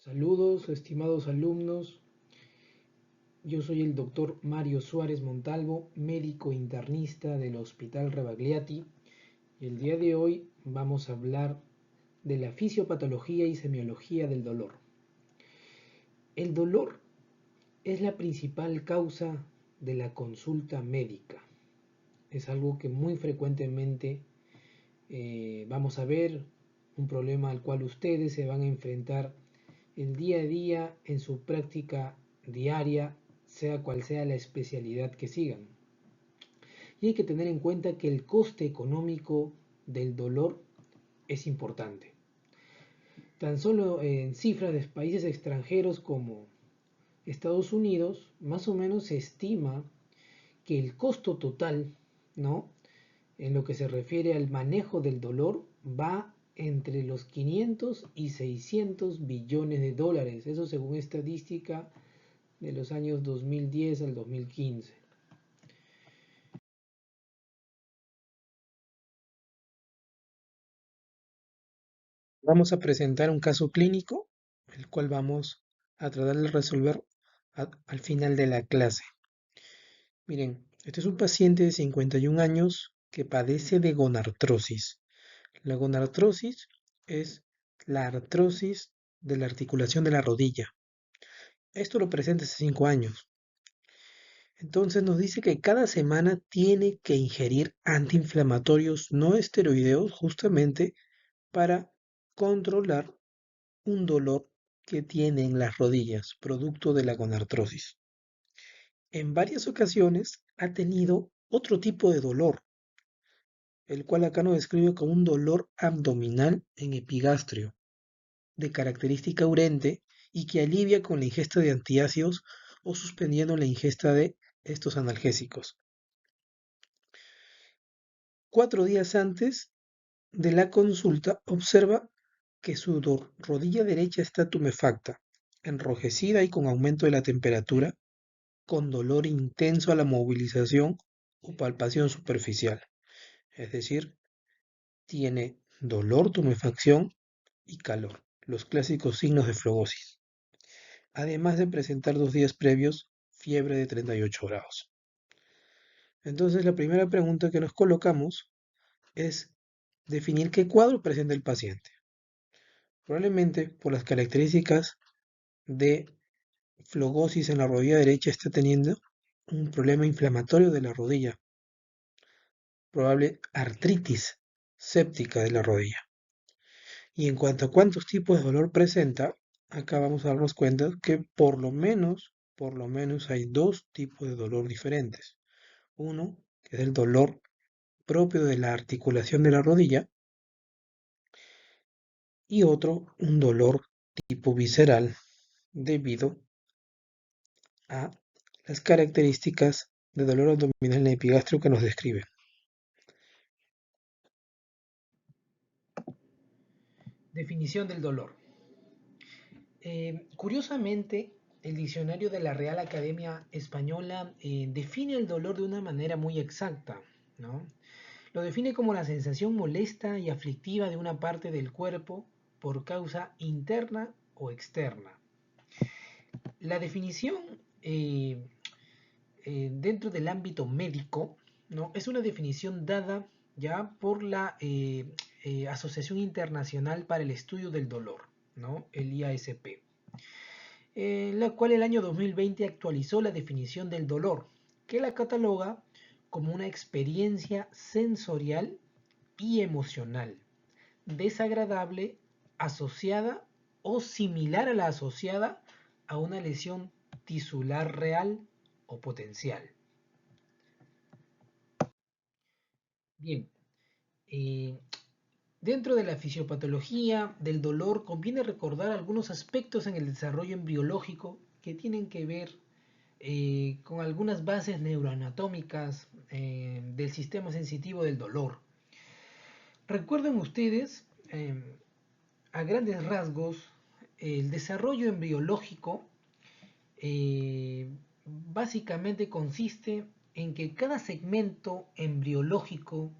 Saludos, estimados alumnos. Yo soy el doctor Mario Suárez Montalvo, médico internista del Hospital Rebagliati, y el día de hoy vamos a hablar de la fisiopatología y semiología del dolor. El dolor es la principal causa de la consulta médica. Es algo que muy frecuentemente vamos a ver, un problema al cual ustedes se van a enfrentar el día a día en su práctica diaria, sea cual sea la especialidad que sigan. Y hay que tener en cuenta que el coste económico del dolor es importante. Tan solo en cifras de países extranjeros como Estados Unidos, más o menos se estima que el costo total, ¿no?, en lo que se refiere al manejo del dolor, va entre los 500 y 600 billones de dólares, eso según estadística de los años 2010 al 2015. Vamos a presentar un caso clínico, el cual vamos a tratar de resolver al final de la clase. Miren, este es un paciente de 51 años que padece de gonartrosis. La gonartrosis es la artrosis de la articulación de la rodilla. Esto lo presenta hace 5 años. Entonces nos dice que cada semana tiene que ingerir antiinflamatorios no esteroideos justamente para controlar un dolor que tiene en las rodillas, producto de la gonartrosis. En varias ocasiones ha tenido otro tipo de dolor, el cual acá nos describe como un dolor abdominal en epigastrio, de característica urente y que alivia con la ingesta de antiácidos o suspendiendo la ingesta de estos analgésicos. 4 días antes de la consulta observa que su rodilla derecha está tumefacta, enrojecida y con aumento de la temperatura, con dolor intenso a la movilización o palpación superficial. Es decir, tiene dolor, tumefacción y calor, los clásicos signos de flogosis. Además de presentar 2 días previos fiebre de 38 grados. Entonces la primera pregunta que nos colocamos es definir qué cuadro presenta el paciente. Probablemente por las características de flogosis en la rodilla derecha está teniendo un problema inflamatorio de la rodilla, probable artritis séptica de la rodilla. Y en cuanto a cuántos tipos de dolor presenta, acá vamos a darnos cuenta que por lo menos hay 2 tipos de dolor diferentes. Uno, que es el dolor propio de la articulación de la rodilla, y otro, un dolor tipo visceral debido a las características de dolor abdominal en epigastrio que nos describen. Definición del dolor. Curiosamente, el diccionario de la Real Academia Española define el dolor de una manera muy exacta, ¿no? Lo define como la sensación molesta y aflictiva de una parte del cuerpo por causa interna o externa. La definición dentro del ámbito médico, ¿no?, es una definición dada ya por la Asociación Internacional para el Estudio del Dolor, ¿no?, el IASP, la cual el año 2020 actualizó la definición del dolor, que la cataloga como una experiencia sensorial y emocional desagradable asociada o similar a la asociada a una lesión tisular real o potencial. Bien, eh, dentro de la fisiopatología del dolor conviene recordar algunos aspectos en el desarrollo embriológico que tienen que ver con algunas bases neuroanatómicas del sistema sensitivo del dolor. Recuerden ustedes, a grandes rasgos, el desarrollo embriológico básicamente consiste en que cada segmento embriológico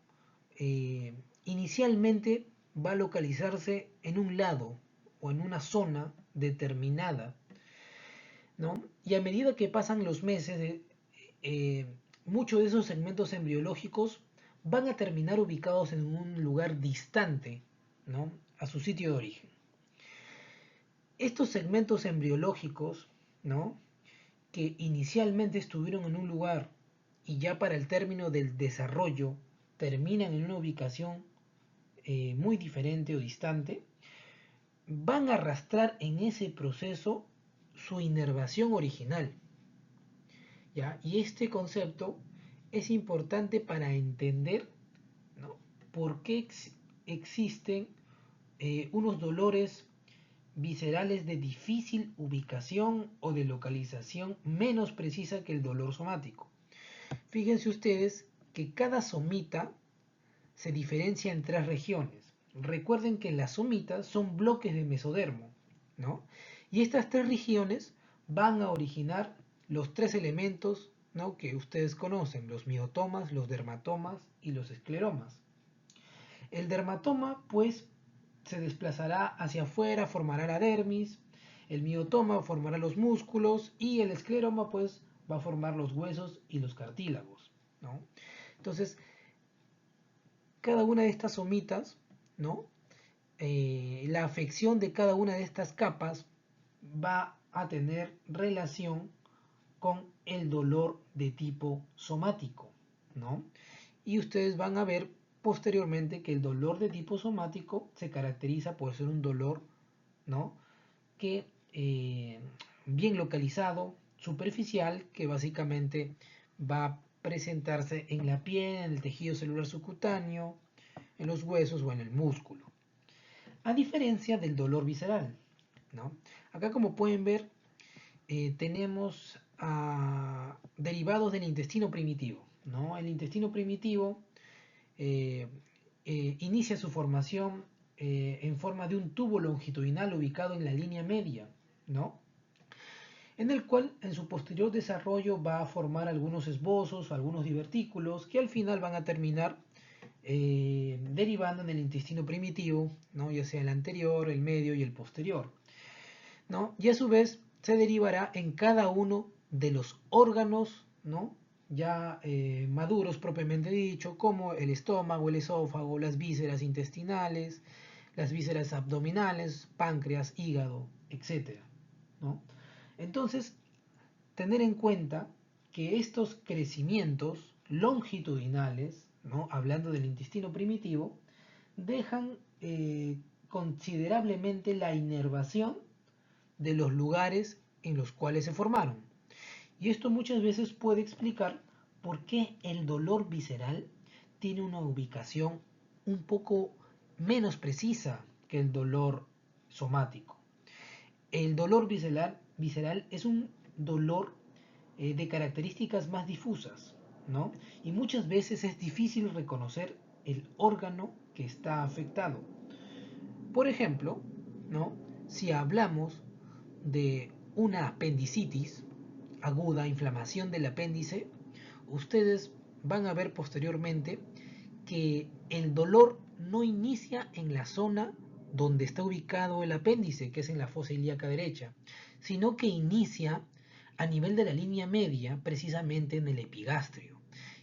inicialmente va a localizarse en un lado o en una zona determinada, ¿no? Y a medida que pasan los meses, muchos de esos segmentos embriológicos van a terminar ubicados en un lugar distante, ¿no?, a su sitio de origen. Estos segmentos embriológicos, ¿no?, que inicialmente estuvieron en un lugar y ya para el término del desarrollo terminan en una ubicación muy diferente o distante, van a arrastrar en ese proceso su inervación original, ¿ya? Y este concepto es importante para entender, ¿no?, por qué existen unos dolores viscerales de difícil ubicación o de localización menos precisa que el dolor somático. Fíjense ustedes que cada somita se diferencia en 3 regiones. Recuerden que las somitas son bloques de mesodermo, ¿no? Y estas 3 regiones van a originar los 3 elementos, ¿no?, que ustedes conocen: los miotomas, los dermatomas y los escleromas. El dermatoma, pues, se desplazará hacia afuera, formará la dermis; el miotoma formará los músculos y el escleroma, pues, va a formar los huesos y los cartílagos, ¿no? Entonces, cada una de estas somitas, ¿no?, la afección de cada una de estas capas va a tener relación con el dolor de tipo somático, ¿no? Y ustedes van a ver posteriormente que el dolor de tipo somático se caracteriza por ser un dolor, ¿no?, que bien localizado, superficial, que básicamente va a presentarse en la piel, en el tejido celular subcutáneo, en los huesos o en el músculo. A diferencia del dolor visceral, ¿no? Acá, como pueden ver, tenemos derivados del intestino primitivo, ¿no? El intestino primitivo inicia su formación en forma de un tubo longitudinal ubicado en la línea media, ¿no?, en el cual en su posterior desarrollo va a formar algunos esbozos, algunos divertículos, que al final van a terminar derivando en el intestino primitivo, ¿no?, ya sea el anterior, el medio y el posterior, ¿no? Y a su vez se derivará en cada uno de los órganos, ¿no?, ya maduros propiamente dicho, como el estómago, el esófago, las vísceras intestinales, las vísceras abdominales, páncreas, hígado, etc., ¿no? Entonces, tener en cuenta que estos crecimientos longitudinales, ¿no?, hablando del intestino primitivo, dejan considerablemente la inervación de los lugares en los cuales se formaron. Y esto muchas veces puede explicar por qué el dolor visceral tiene una ubicación un poco menos precisa que el dolor somático. El dolor visceral es un dolor de características más difusas, ¿no? Y muchas veces es difícil reconocer el órgano que está afectado. Por ejemplo, ¿no?, si hablamos de una apendicitis aguda, inflamación del apéndice, ustedes van a ver posteriormente que el dolor no inicia en la zona donde está ubicado el apéndice, que es en la fosa ilíaca derecha, sino que inicia a nivel de la línea media, precisamente en el epigastrio.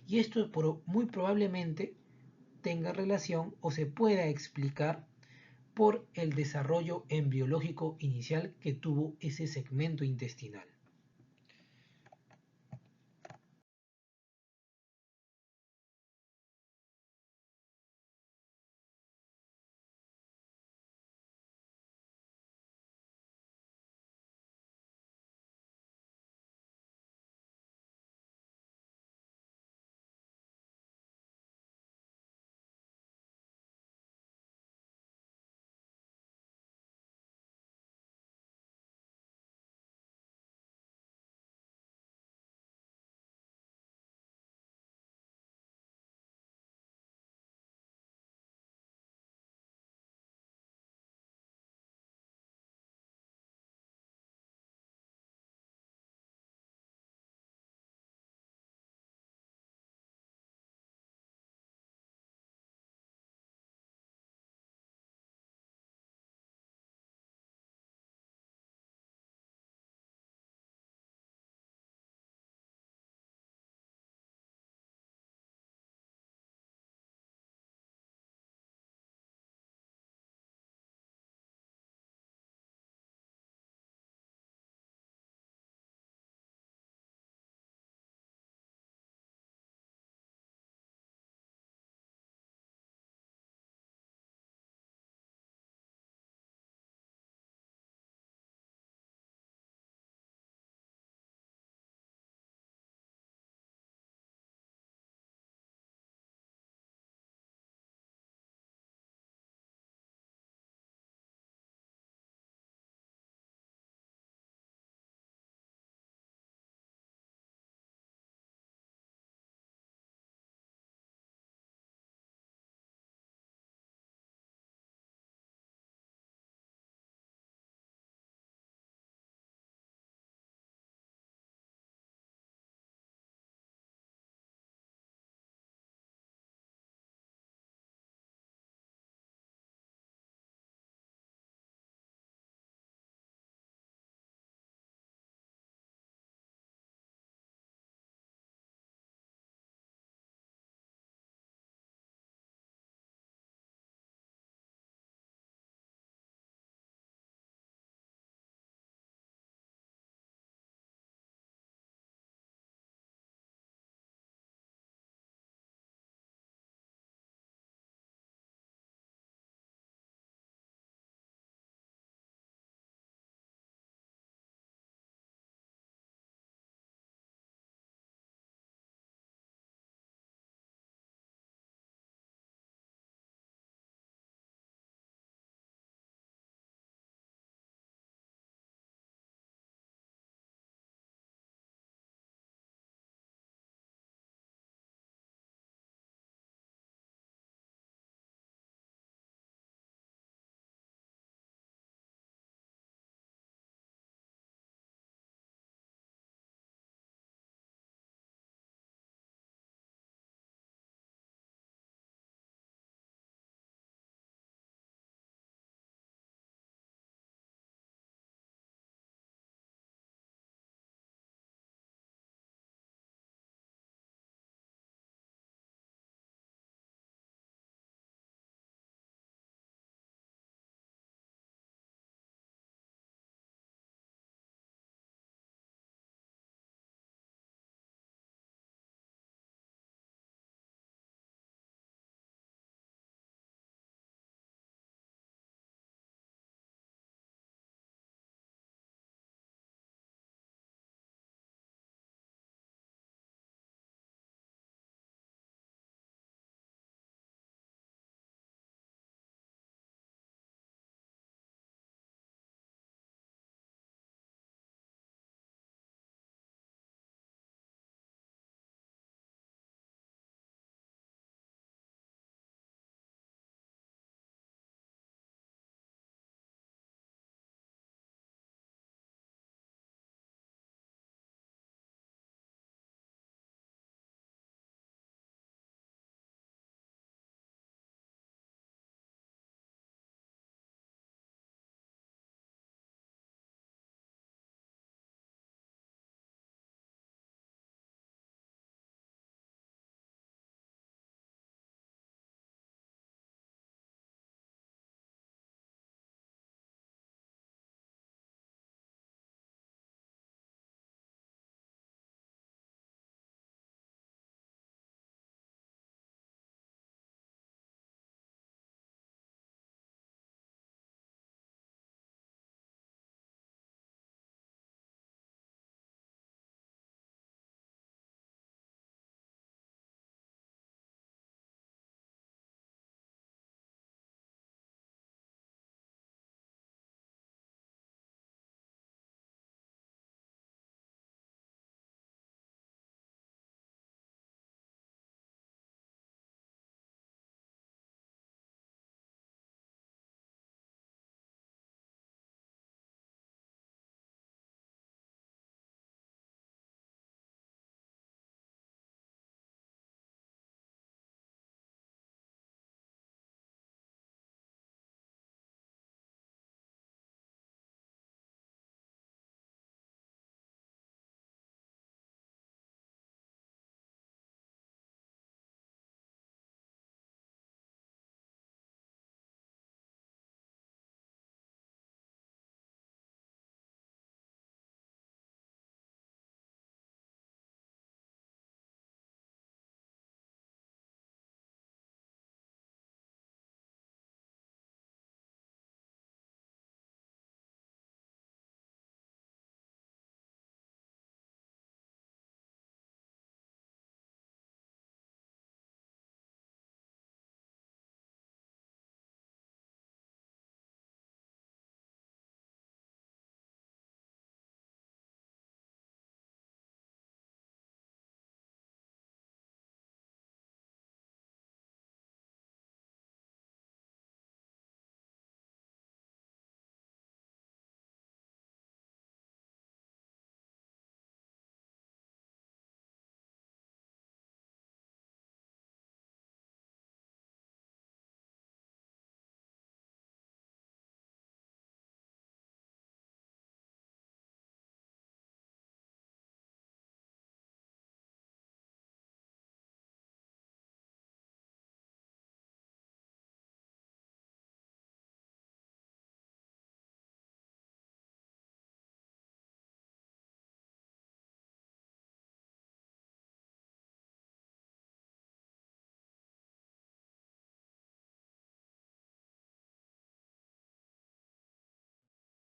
Y esto muy probablemente tenga relación o se pueda explicar por el desarrollo embriológico inicial que tuvo ese segmento intestinal.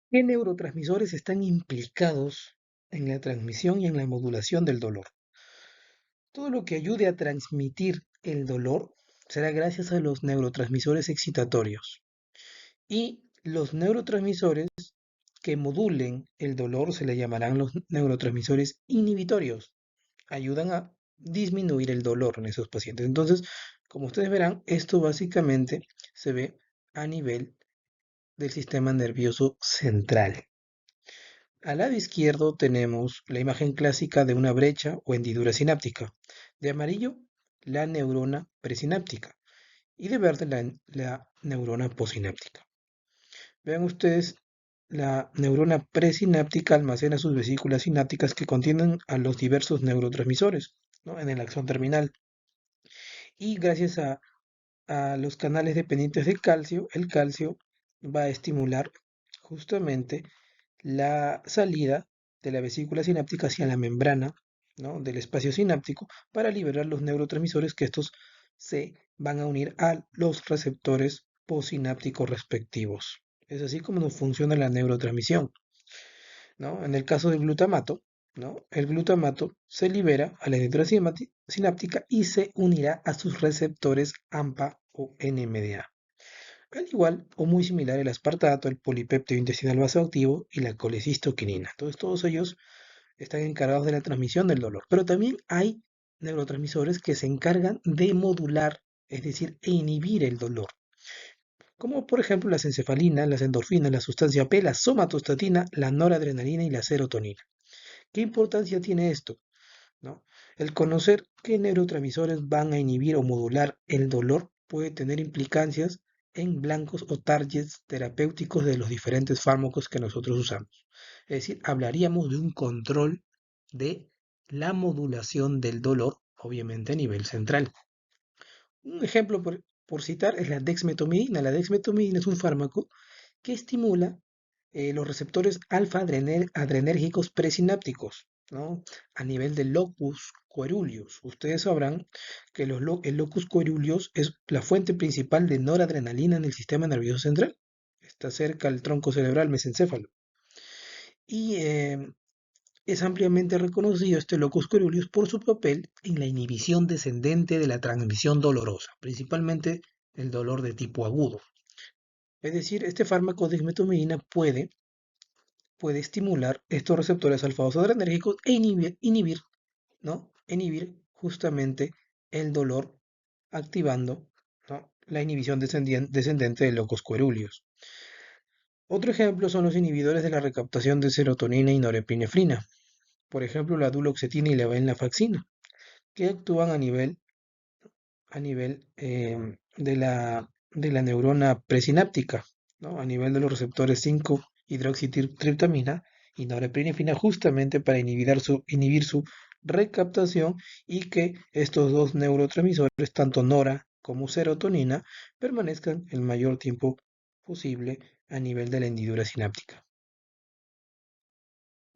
¿Qué neurotransmisores están implicados en la transmisión y en la modulación del dolor? Todo lo que ayude a transmitir el dolor será gracias a los neurotransmisores excitatorios. Y los neurotransmisores que modulen el dolor se le llamarán los neurotransmisores inhibitorios. Ayudan a disminuir el dolor en esos pacientes. Entonces, como ustedes verán, esto básicamente se ve a nivel del sistema nervioso central. Al lado izquierdo tenemos la imagen clásica de una brecha o hendidura sináptica. De amarillo, la neurona presináptica y de verde la neurona posináptica. Vean ustedes, la neurona presináptica almacena sus vesículas sinápticas que contienen a los diversos neurotransmisores, ¿no?, en el axón terminal. Y gracias a los canales dependientes del calcio, el calcio va a estimular justamente la salida de la vesícula sináptica hacia la membrana, ¿no?, del espacio sináptico para liberar los neurotransmisores que estos se van a unir a los receptores postsinápticos respectivos. Es así como nos funciona la neurotransmisión, ¿no? En el caso del glutamato, ¿no?, el glutamato se libera a la hendidura sináptica y se unirá a sus receptores AMPA o NMDA. Al igual o muy similar el aspartato, el polipéptido intestinal vasoactivo y la colecistoquinina. Entonces, todos ellos están encargados de la transmisión del dolor. Pero también hay neurotransmisores que se encargan de modular, es decir, e inhibir el dolor. Como por ejemplo las encefalinas, las endorfinas, la sustancia P, la somatostatina, la noradrenalina y la serotonina. ¿Qué importancia tiene esto? ¿No? El conocer qué neurotransmisores van a inhibir o modular el dolor puede tener implicancias en blancos o targets terapéuticos de los diferentes fármacos que nosotros usamos. Es decir, hablaríamos de un control de la modulación del dolor, obviamente a nivel central. Un ejemplo por citar es la dexmetomidina. La dexmetomidina es un fármaco que estimula los receptores alfa-adrenérgicos presinápticos, ¿no?, a nivel del locus coeruleus. Ustedes sabrán que el locus coeruleus es la fuente principal de noradrenalina en el sistema nervioso central. Está cerca al tronco cerebral mesencéfalo. Y es ampliamente reconocido este locus coeruleus por su papel en la inhibición descendente de la transmisión dolorosa, principalmente el dolor de tipo agudo. Es decir, este fármaco dexmetomidina puede estimular estos receptores alfa-adrenérgicos e inhibir, ¿no?, inhibir justamente el dolor, activando, ¿no?, la inhibición descendente de locus coeruleus. Otro ejemplo son los inhibidores de la recaptación de serotonina y norepinefrina, por ejemplo la duloxetina y la venlafaxina, que actúan a nivel de la neurona presináptica, ¿no?, a nivel de los receptores 5-hidroxitriptamina y norepinefrina, justamente para inhibir su recaptación y que estos dos neurotransmisores, tanto nora como serotonina, permanezcan el mayor tiempo posible a nivel de la hendidura sináptica.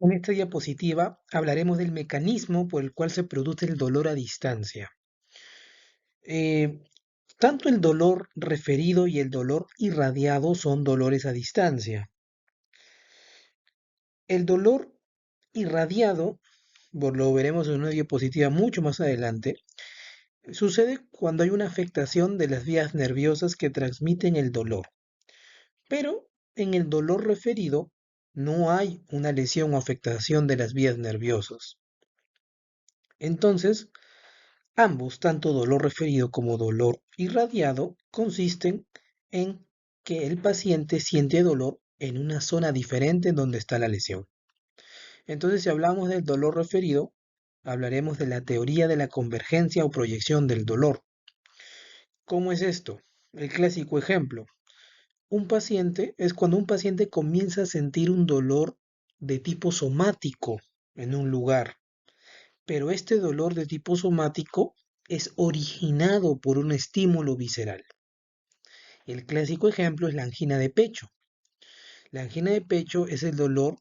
En esta diapositiva hablaremos del mecanismo por el cual se produce el dolor a distancia. Eh, Tanto el dolor referido y el dolor irradiado son dolores a distancia. El dolor irradiado, lo veremos en una diapositiva mucho más adelante, sucede cuando hay una afectación de las vías nerviosas que transmiten el dolor. Pero en el dolor referido no hay una lesión o afectación de las vías nerviosas. Entonces, ambos, tanto dolor referido como dolor irradiado, consisten en que el paciente siente dolor en una zona diferente en donde está la lesión. Entonces, si hablamos del dolor referido, hablaremos de la teoría de la convergencia o proyección del dolor. ¿Cómo es esto? El clásico ejemplo. Es cuando un paciente comienza a sentir un dolor de tipo somático en un lugar, pero este dolor de tipo somático es originado por un estímulo visceral. El clásico ejemplo es la angina de pecho. La angina de pecho es el dolor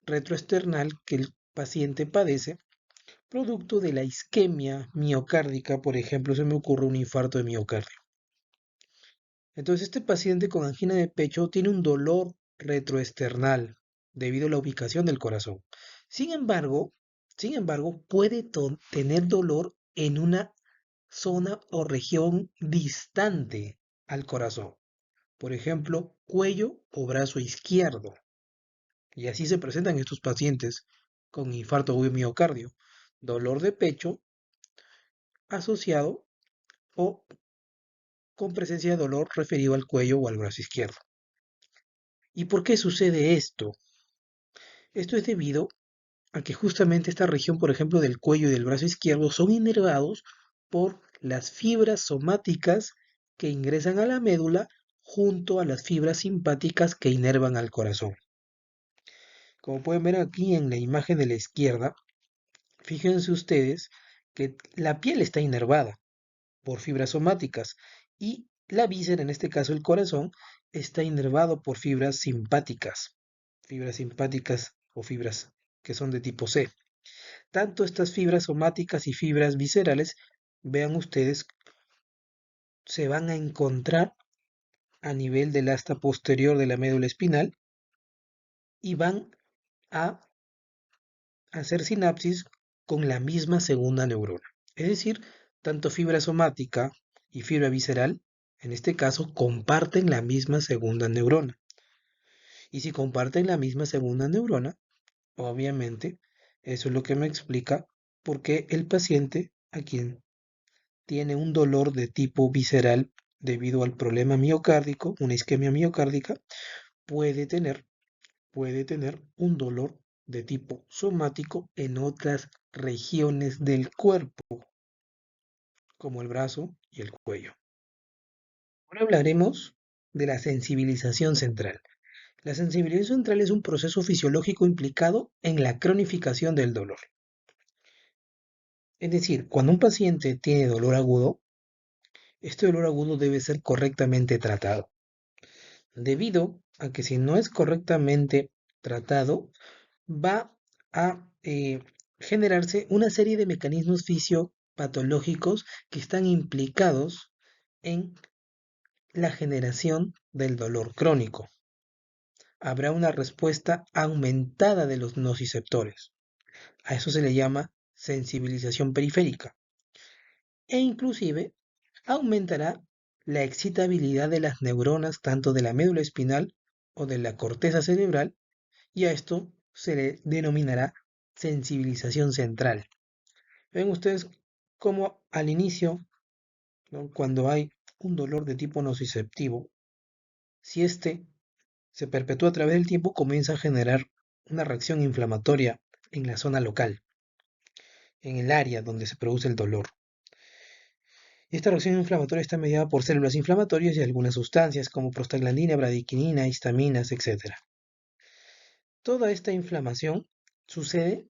retroesternal que el paciente padece producto de la isquemia miocárdica. Por ejemplo, se me ocurre un infarto de miocardio. Entonces, este paciente con angina de pecho tiene un dolor retroesternal debido a la ubicación del corazón. Sin embargo, puede tener dolor en una zona o región distante al corazón. Por ejemplo, cuello o brazo izquierdo. Y así se presentan estos pacientes con infarto agudo de miocardio, dolor de pecho asociado o con presencia de dolor referido al cuello o al brazo izquierdo. ¿Y por qué sucede esto? Esto es debido a que justamente esta región, por ejemplo, del cuello y del brazo izquierdo, son inervados por las fibras somáticas que ingresan a la médula junto a las fibras simpáticas que inervan al corazón. Como pueden ver aquí en la imagen de la izquierda, fíjense ustedes que la piel está inervada por fibras somáticas y la víscera, en este caso el corazón, está inervado por fibras simpáticas o fibras que son de tipo C. Tanto estas fibras somáticas y fibras viscerales, vean ustedes, se van a encontrar a nivel del asta posterior de la médula espinal y van a hacer sinapsis con la misma segunda neurona. Es decir, tanto fibra somática y fibra visceral, en este caso, comparten la misma segunda neurona. Y si comparten la misma segunda neurona, obviamente, eso es lo que me explica por qué el paciente a quien tiene un dolor de tipo visceral debido al problema miocárdico, una isquemia miocárdica, puede tener, puede tener un dolor de tipo somático en otras regiones del cuerpo, como el brazo y el cuello. Ahora hablaremos de la sensibilización central. La sensibilización central es un proceso fisiológico implicado en la cronificación del dolor. Es decir, cuando un paciente tiene dolor agudo, este dolor agudo debe ser correctamente tratado, debido a que si no es correctamente tratado, va a generarse una serie de mecanismos fisiopatológicos que están implicados en la generación del dolor crónico. Habrá una respuesta aumentada de los nociceptores. A eso se le llama sensibilización periférica. E inclusive aumentará la excitabilidad de las neuronas tanto de la médula espinal o de la corteza cerebral, y a esto se le denominará sensibilización central. Ven ustedes cómo al inicio, ¿no?, cuando hay un dolor de tipo nociceptivo, si este se perpetúa a través del tiempo, comienza a generar una reacción inflamatoria en la zona local, en el área donde se produce el dolor. Esta reacción inflamatoria está mediada por células inflamatorias y algunas sustancias como prostaglandina, bradiquinina, histaminas, etc. Toda esta inflamación sucede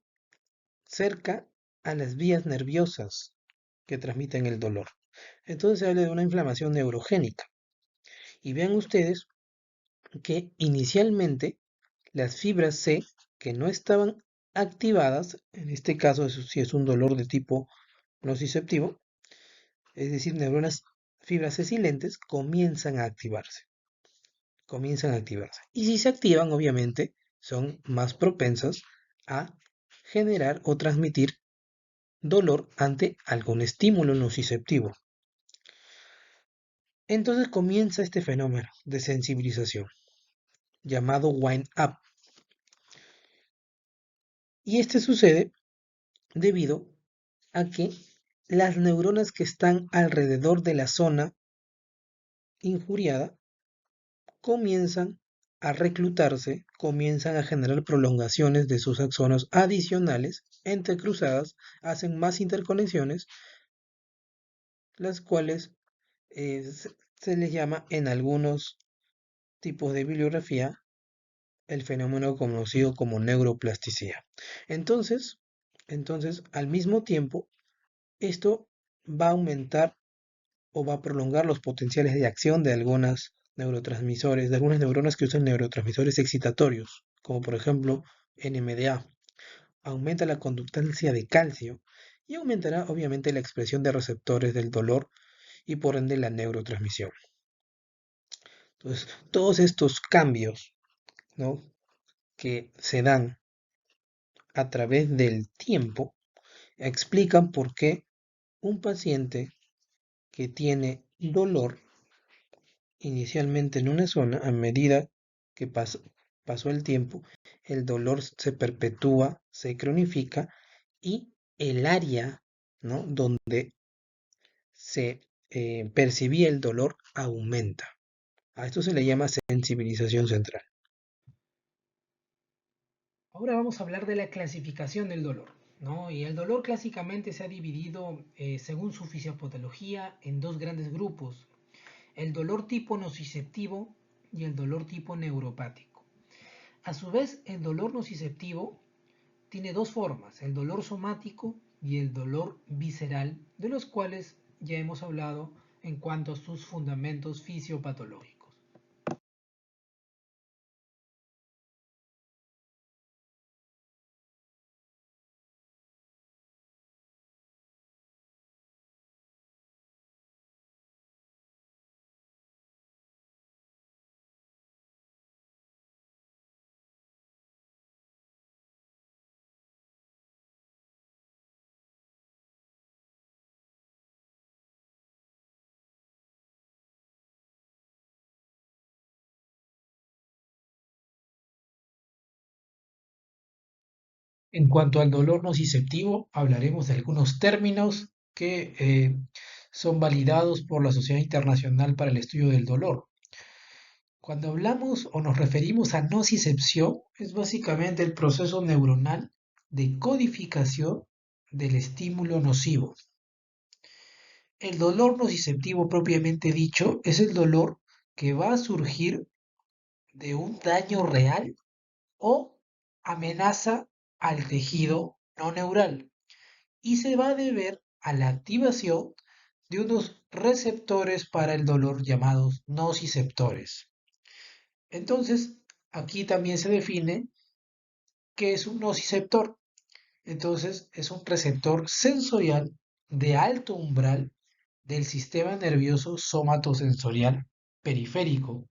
cerca a las vías nerviosas que transmiten el dolor. Entonces se habla de una inflamación neurogénica. Y vean ustedes que inicialmente las fibras C que no estaban activadas, en este caso si es un dolor de tipo nociceptivo, es decir, fibras C silentes, comienzan a activarse. Y si se activan, obviamente, son más propensas a generar o transmitir dolor ante algún estímulo nociceptivo. Entonces comienza este fenómeno de sensibilización llamado wind up. Y este sucede debido a que las neuronas que están alrededor de la zona injuriada comienzan a reclutarse, comienzan a generar prolongaciones de sus axones adicionales, entrecruzadas, hacen más interconexiones, las cuales se les llama en algunos tipos de bibliografía el fenómeno conocido como neuroplasticidad. Entonces, al mismo tiempo, esto va a aumentar o va a prolongar los potenciales de acción de algunos neurotransmisores, de algunas neuronas que usan neurotransmisores excitatorios, como por ejemplo NMDA. Aumenta la conductancia de calcio y aumentará obviamente la expresión de receptores del dolor y por ende la neurotransmisión. Entonces, todos estos cambios ¿no? Que se dan a través del tiempo explican por qué un paciente que tiene dolor inicialmente en una zona, a medida que pasó el tiempo, el dolor se perpetúa, se cronifica y el área, ¿no? donde se percibía el dolor aumenta. A esto se le llama sensibilización central. Ahora vamos a hablar de la clasificación del dolor, ¿no? Y el dolor clásicamente se ha dividido, según su fisiopatología, en dos grandes grupos: el dolor tipo nociceptivo y el dolor tipo neuropático. A su vez, el dolor nociceptivo tiene dos formas: el dolor somático y el dolor visceral, de los cuales ya hemos hablado en cuanto a sus fundamentos fisiopatológicos. En cuanto al dolor nociceptivo, hablaremos de algunos términos que son validados por la Sociedad Internacional para el Estudio del Dolor. Cuando hablamos o nos referimos a nocicepción, es básicamente el proceso neuronal de codificación del estímulo nocivo. El dolor nociceptivo propiamente dicho es el dolor que va a surgir de un daño real o amenaza al tejido no neural y se va a deber a la activación de unos receptores para el dolor llamados nociceptores. Entonces, aquí también se define qué es un nociceptor. Entonces, es un receptor sensorial de alto umbral del sistema nervioso somatosensorial periférico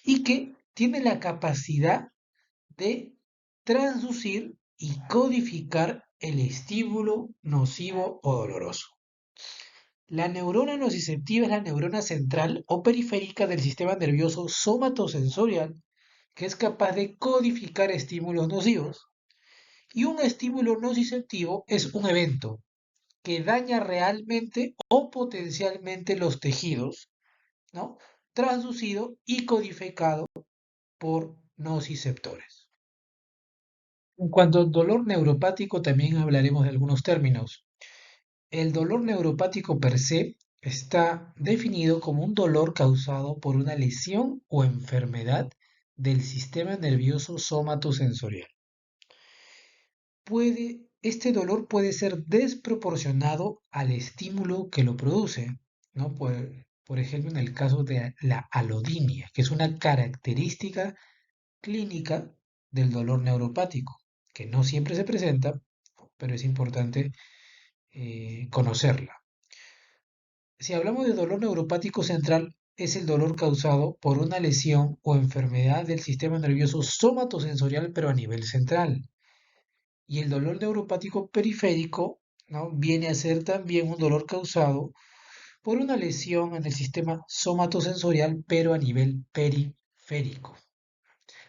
y que tiene la capacidad de transducir y codificar el estímulo nocivo o doloroso. La neurona nociceptiva es la neurona central o periférica del sistema nervioso somatosensorial que es capaz de codificar estímulos nocivos. Y un estímulo nociceptivo es un evento que daña realmente o potencialmente los tejidos, ¿no? Transducido y codificado por nociceptores. En cuanto al dolor neuropático, también hablaremos de algunos términos. El dolor neuropático per se está definido como un dolor causado por una lesión o enfermedad del sistema nervioso somatosensorial. Este dolor puede ser desproporcionado al estímulo que lo produce, ¿no? Por ejemplo, en el caso de la alodinia, que es una característica clínica del dolor neuropático, que no siempre se presenta, pero es importante conocerla. Si hablamos de dolor neuropático central, es el dolor causado por una lesión o enfermedad del sistema nervioso somatosensorial, pero a nivel central. Y el dolor neuropático periférico, ¿no? Viene a ser también un dolor causado por una lesión en el sistema somatosensorial, pero a nivel periférico.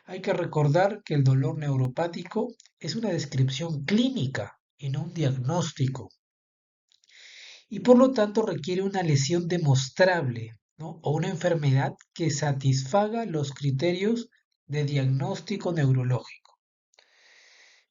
Hay que recordar que el dolor neuropático es una descripción clínica y no un diagnóstico, y por lo tanto requiere una lesión demostrable, ¿no? O una enfermedad que satisfaga los criterios de diagnóstico neurológico.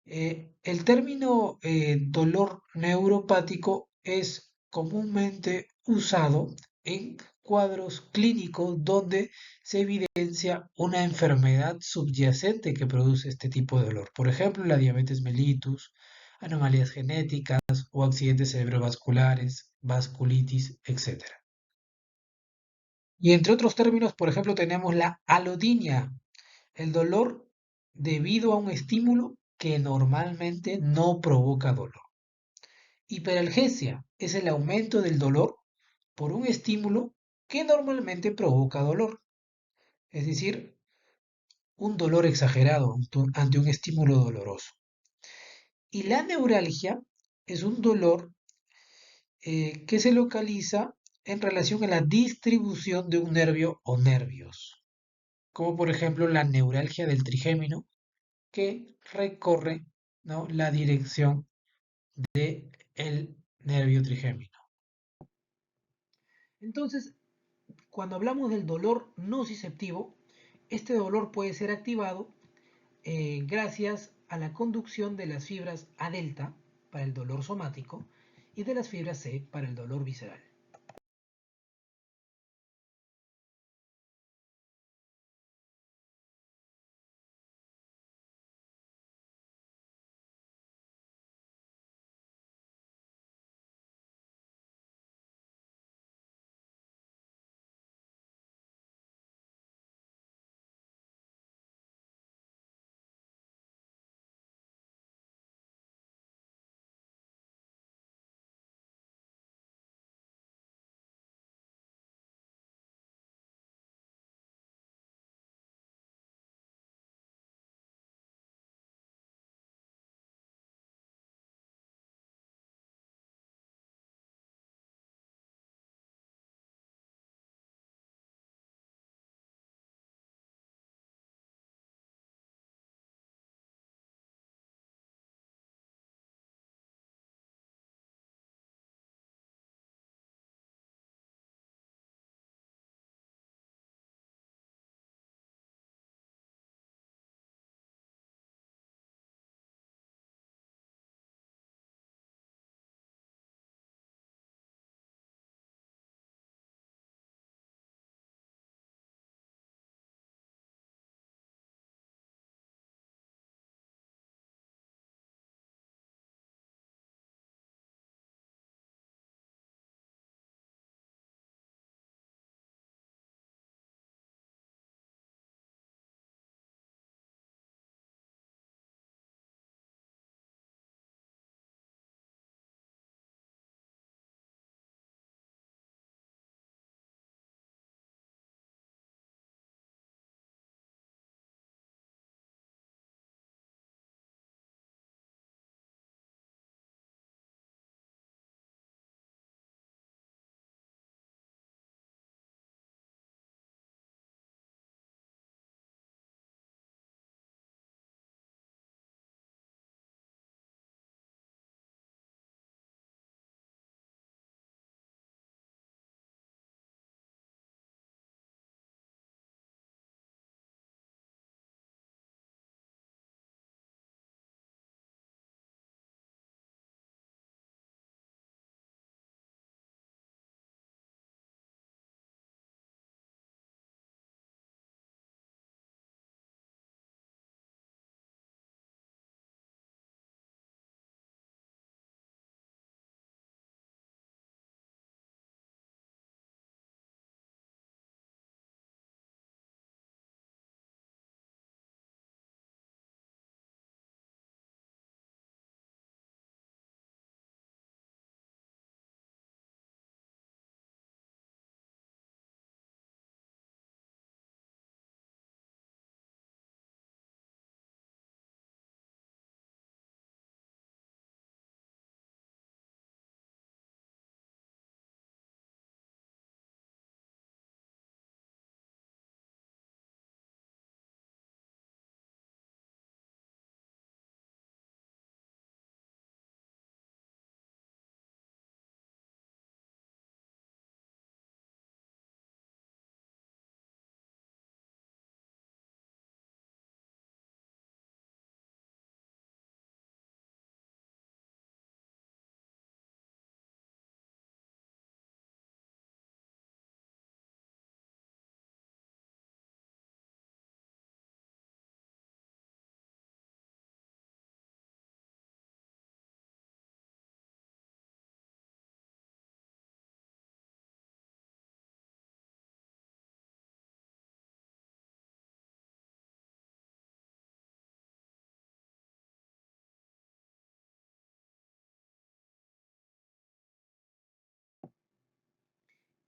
El término dolor neuropático es comúnmente usado en cuadros clínicos donde se evidencia una enfermedad subyacente que produce este tipo de dolor. Por ejemplo, la diabetes mellitus, anomalías genéticas o accidentes cerebrovasculares, vasculitis, etc. Y entre otros términos, por ejemplo, tenemos la alodinia, el dolor debido a un estímulo que normalmente no provoca dolor. Hiperalgesia es el aumento del dolor por un estímulo que normalmente provoca dolor. Es decir, un dolor exagerado ante un estímulo doloroso. Y la neuralgia es un dolor que se localiza en relación a la distribución de un nervio o nervios, como por ejemplo la neuralgia del trigémino, que recorre, ¿no?, la dirección del nervio trigémino. Entonces, cuando hablamos del dolor nociceptivo, este dolor puede ser activado gracias a la conducción de las fibras A delta para el dolor somático y de las fibras C para el dolor visceral.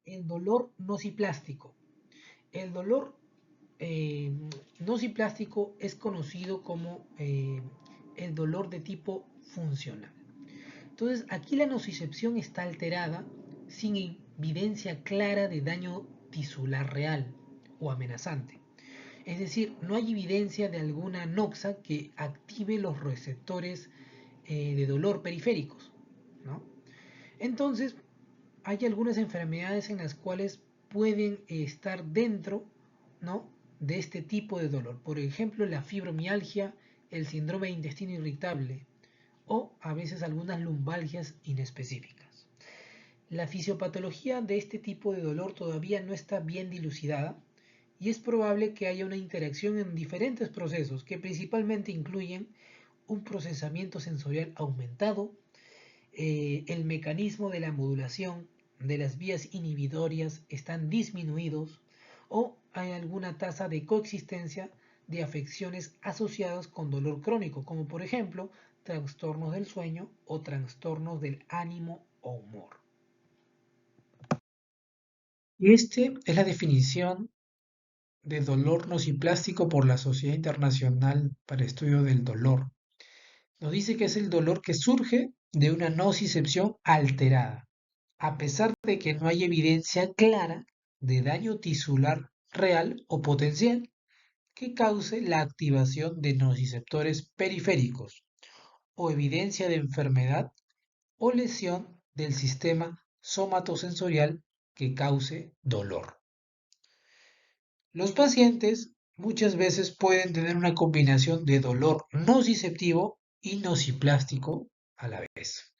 El dolor nociplástico. El dolor eh, nociplástico es conocido como el dolor de tipo funcional. Entonces, aquí la nocicepción está alterada sin evidencia clara de daño tisular real o amenazante. Es decir, no hay evidencia de alguna noxa que active los receptores de dolor periféricos, ¿no? Entonces, hay algunas enfermedades en las cuales pueden estar dentro, ¿no?, de este tipo de dolor. Por ejemplo, la fibromialgia, el síndrome de intestino irritable o a veces algunas lumbalgias inespecíficas. La fisiopatología de este tipo de dolor todavía no está bien dilucidada y es probable que haya una interacción en diferentes procesos que principalmente incluyen un procesamiento sensorial aumentado, el mecanismo de la modulación de las vías inhibitorias están disminuidos o hay alguna tasa de coexistencia de afecciones asociadas con dolor crónico, como por ejemplo trastornos del sueño o trastornos del ánimo o humor. Y este es la definición de dolor nociplástico por la Sociedad Internacional para el Estudio del Dolor. Nos dice que es el dolor que surge de una nocicepción alterada, a pesar de que no hay evidencia clara de daño tisular real o potencial que cause la activación de nociceptores periféricos o evidencia de enfermedad o lesión del sistema somatosensorial que cause dolor. Los pacientes muchas veces pueden tener una combinación de dolor nociceptivo y nociplástico a la vez.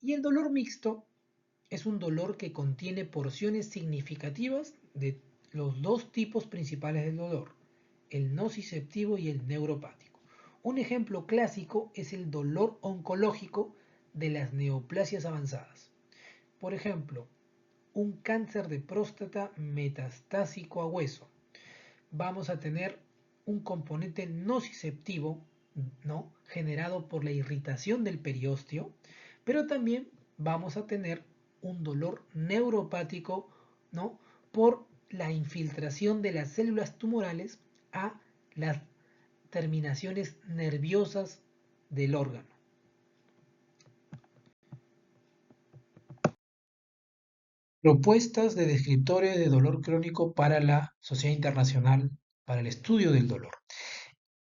Y el dolor mixto es un dolor que contiene porciones significativas de los dos tipos principales del dolor, el nociceptivo y el neuropático. Un ejemplo clásico es el dolor oncológico de las neoplasias avanzadas. Por ejemplo, un cáncer de próstata metastásico a hueso. Vamos a tener un componente nociceptivo, ¿no?, generado por la irritación del periósteo, pero también vamos a tener un dolor neuropático, ¿no?, por la infiltración de las células tumorales a las terminaciones nerviosas del órgano. Propuestas de descriptores de dolor crónico para la Sociedad Internacional para el Estudio del Dolor.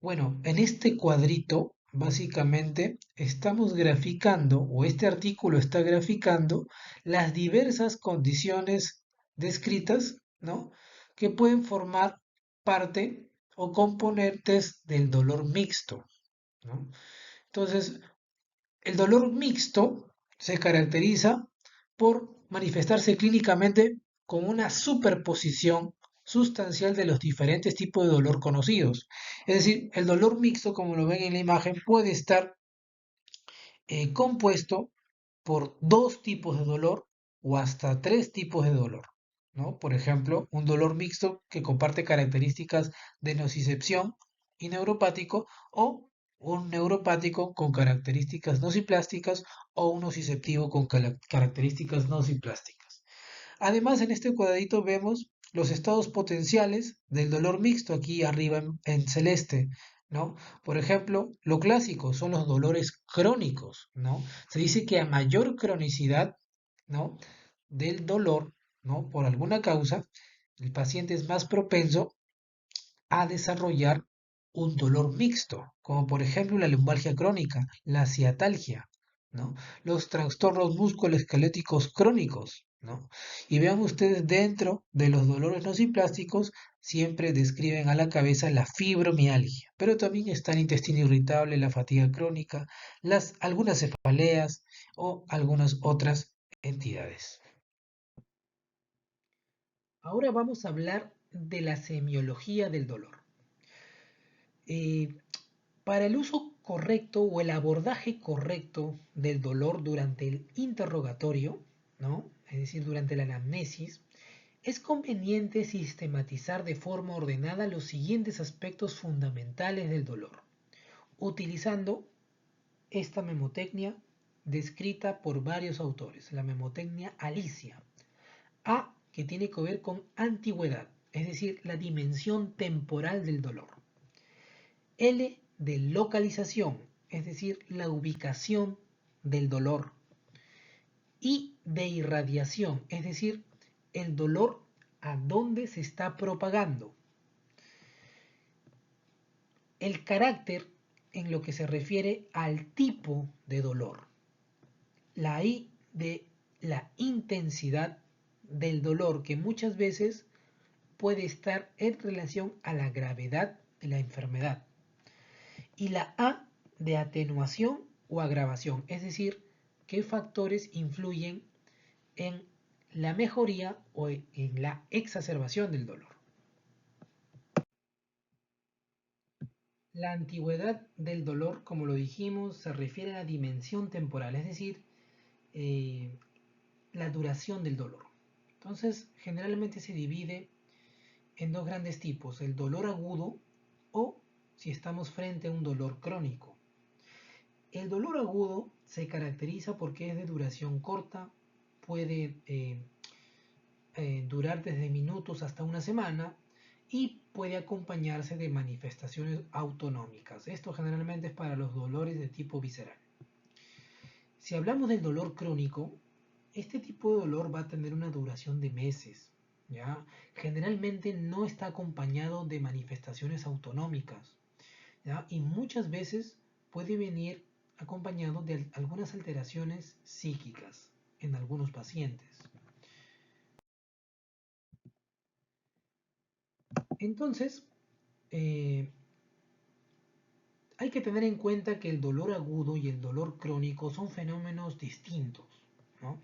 Bueno, en este cuadrito básicamente estamos graficando, o este artículo está graficando, las diversas condiciones descritas, ¿no?, que pueden formar parte o componentes del dolor mixto, ¿no? Entonces, el dolor mixto se caracteriza por manifestarse clínicamente con una superposición sustancial de los diferentes tipos de dolor conocidos. Es decir, el dolor mixto, como lo ven en la imagen, puede estar compuesto por dos tipos de dolor o hasta tres tipos de dolor, ¿no? Por ejemplo, un dolor mixto que comparte características de nocicepción y neuropático, o un neuropático con características nociplásticas o un nociceptivo con características nociplásticas. Además, en este cuadrito vemos los estados potenciales del dolor mixto aquí arriba en celeste, ¿no? Por ejemplo, lo clásico son los dolores crónicos, ¿no? Se dice que a mayor cronicidad, ¿no?, del dolor, ¿no?, por alguna causa, el paciente es más propenso a desarrollar un dolor mixto, como por ejemplo la lumbalgia crónica, la ciatalgia, ¿no?, los trastornos musculoesqueléticos crónicos, ¿no? Y vean ustedes, dentro de los dolores nociplásticos siempre describen a la cabeza la fibromialgia, pero también está el intestino irritable, la fatiga crónica, algunas cefaleas o algunas otras entidades. Ahora vamos a hablar de la semiología del dolor. Eh, para el uso correcto o el abordaje correcto del dolor durante el interrogatorio, ¿no?, es decir, durante la anamnesis, es conveniente sistematizar de forma ordenada los siguientes aspectos fundamentales del dolor, utilizando esta memotecnia descrita por varios autores, la memotecnia Alicia. A. que tiene que ver con antigüedad, es decir, la dimensión temporal del dolor. L de localización, es decir, la ubicación del dolor. Y de irradiación, es decir, el dolor a dónde se está propagando. El carácter en lo que se refiere al tipo de dolor. La I de la intensidad del dolor, que muchas veces puede estar en relación a la gravedad de la enfermedad. Y la A de atenuación o agravación, es decir, qué factores influyen en la mejoría o en la exacerbación del dolor. La antigüedad del dolor, como lo dijimos, se refiere a la dimensión temporal, es decir, la duración del dolor. Entonces, generalmente se divide en dos grandes tipos, el dolor agudo o si estamos frente a un dolor crónico. El dolor agudo se caracteriza porque es de duración corta, puede durar desde minutos hasta una semana y puede acompañarse de manifestaciones autonómicas. Esto generalmente es para los dolores de tipo visceral. Si hablamos del dolor crónico, este tipo de dolor va a tener una duración de meses, ¿ya? Generalmente no está acompañado de manifestaciones autonómicas, ¿ya? Y muchas veces puede venir acompañado de algunas alteraciones psíquicas en algunos pacientes. Entonces, hay que tener en cuenta que el dolor agudo y el dolor crónico son fenómenos distintos, ¿no?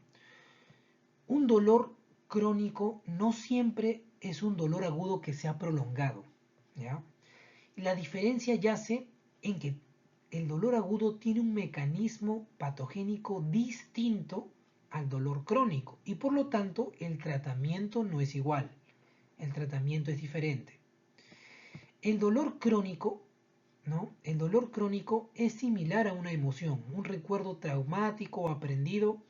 Un dolor crónico no siempre es un dolor agudo que sea prolongado, ¿ya? La diferencia yace en que el dolor agudo tiene un mecanismo patogénico distinto al dolor crónico y por lo tanto el tratamiento no es igual, el tratamiento es diferente. El dolor crónico, ¿no? El dolor crónico es similar a una emoción, un recuerdo traumático o aprendido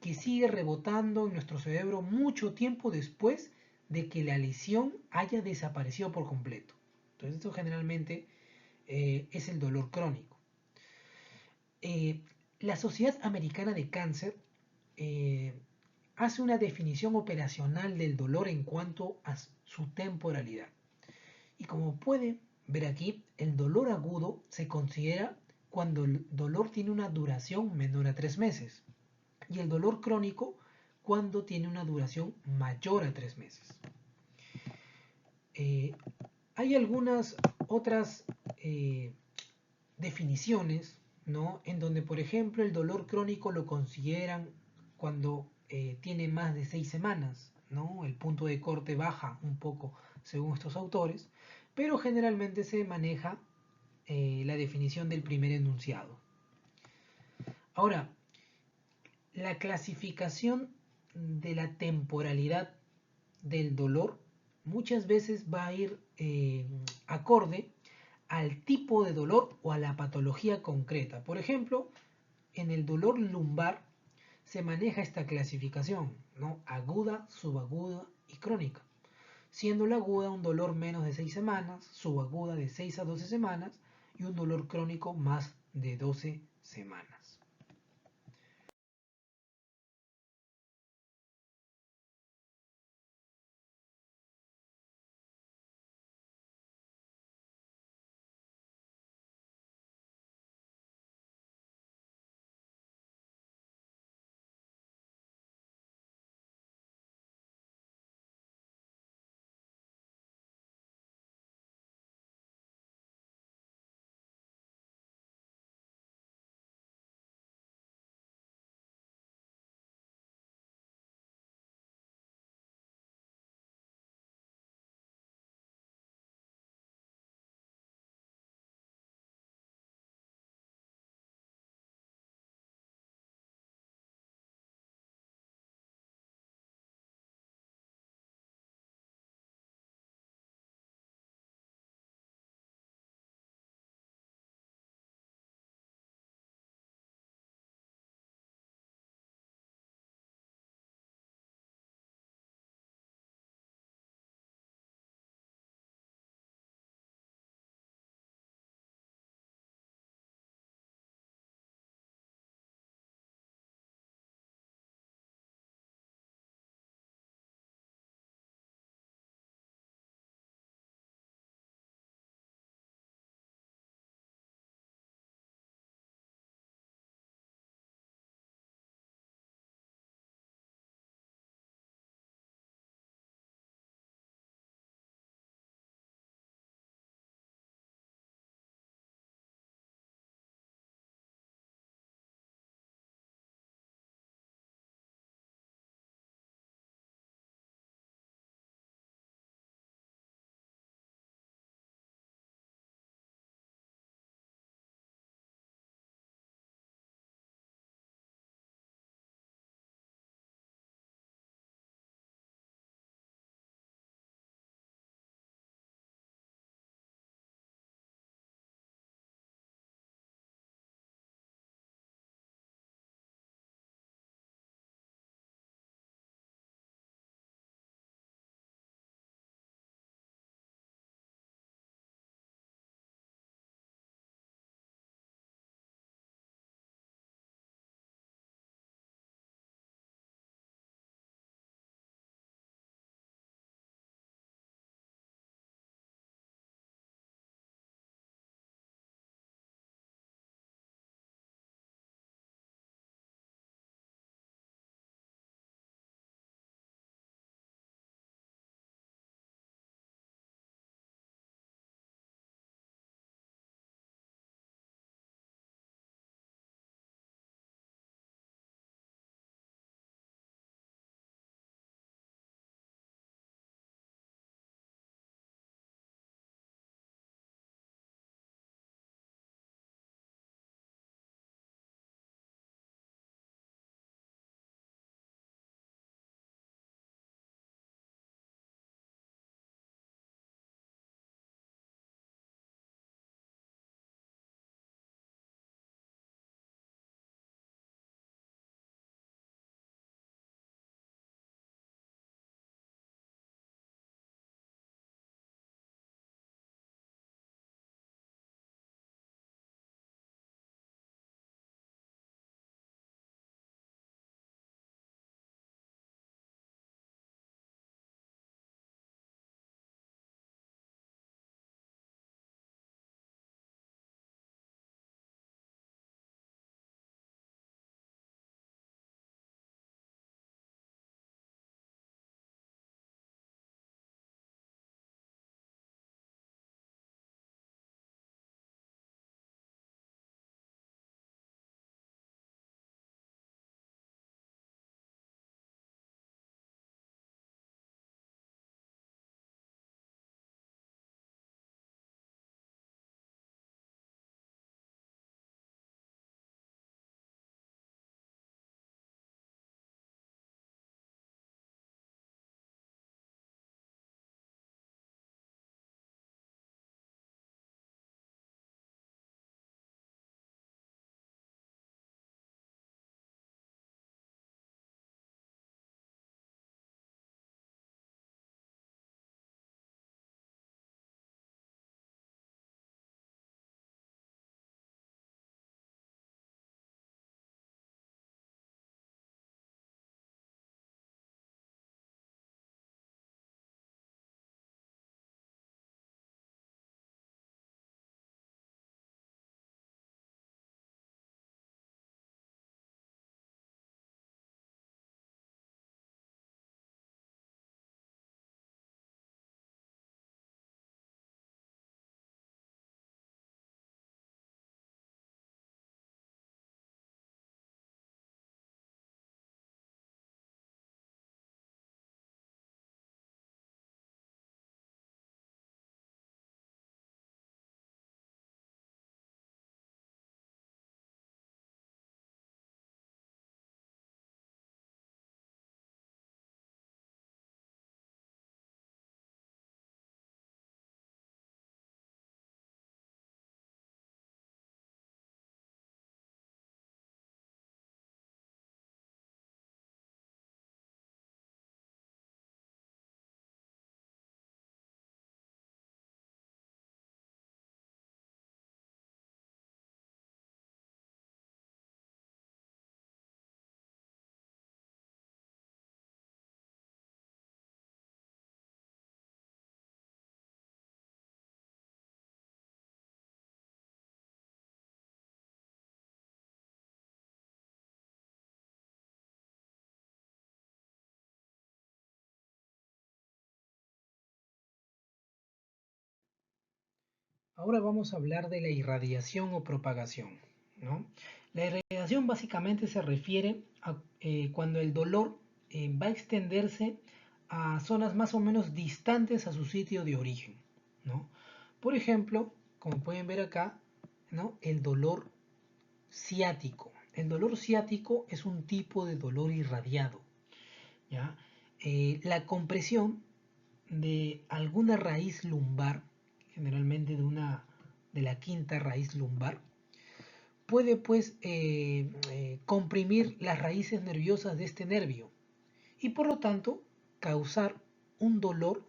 que sigue rebotando en nuestro cerebro mucho tiempo después de que la lesión haya desaparecido por completo. Entonces esto generalmente es el dolor crónico. La Sociedad Americana de Cáncer hace una definición operacional del dolor en cuanto a su temporalidad. Y como puede ver aquí, el dolor agudo se considera cuando el dolor tiene una duración menor a 3 meses y el dolor crónico cuando tiene una duración mayor a 3 meses. Hay algunas otras definiciones, ¿no? En donde, por ejemplo, el dolor crónico lo consideran cuando tiene más de 6 semanas, ¿no? El punto de corte baja un poco según estos autores, pero generalmente se maneja la definición del primer enunciado. Ahora, la clasificación de la temporalidad del dolor muchas veces va a ir acorde al tipo de dolor o a la patología concreta. Por ejemplo, en el dolor lumbar se maneja esta clasificación, ¿no? Aguda, subaguda y crónica. Siendo la aguda un dolor menos de 6 semanas, subaguda de 6 a 12 semanas y un dolor crónico más de 12 semanas. Ahora vamos a hablar de la irradiación o propagación, ¿no? La irradiación básicamente se refiere a cuando el dolor va a extenderse a zonas más o menos distantes a su sitio de origen, ¿no? Por ejemplo, como pueden ver acá, ¿no? El dolor ciático. El dolor ciático es un tipo de dolor irradiado, ¿ya? La compresión de alguna raíz lumbar, generalmente de la quinta raíz lumbar, puede pues comprimir las raíces nerviosas de este nervio y por lo tanto causar un dolor,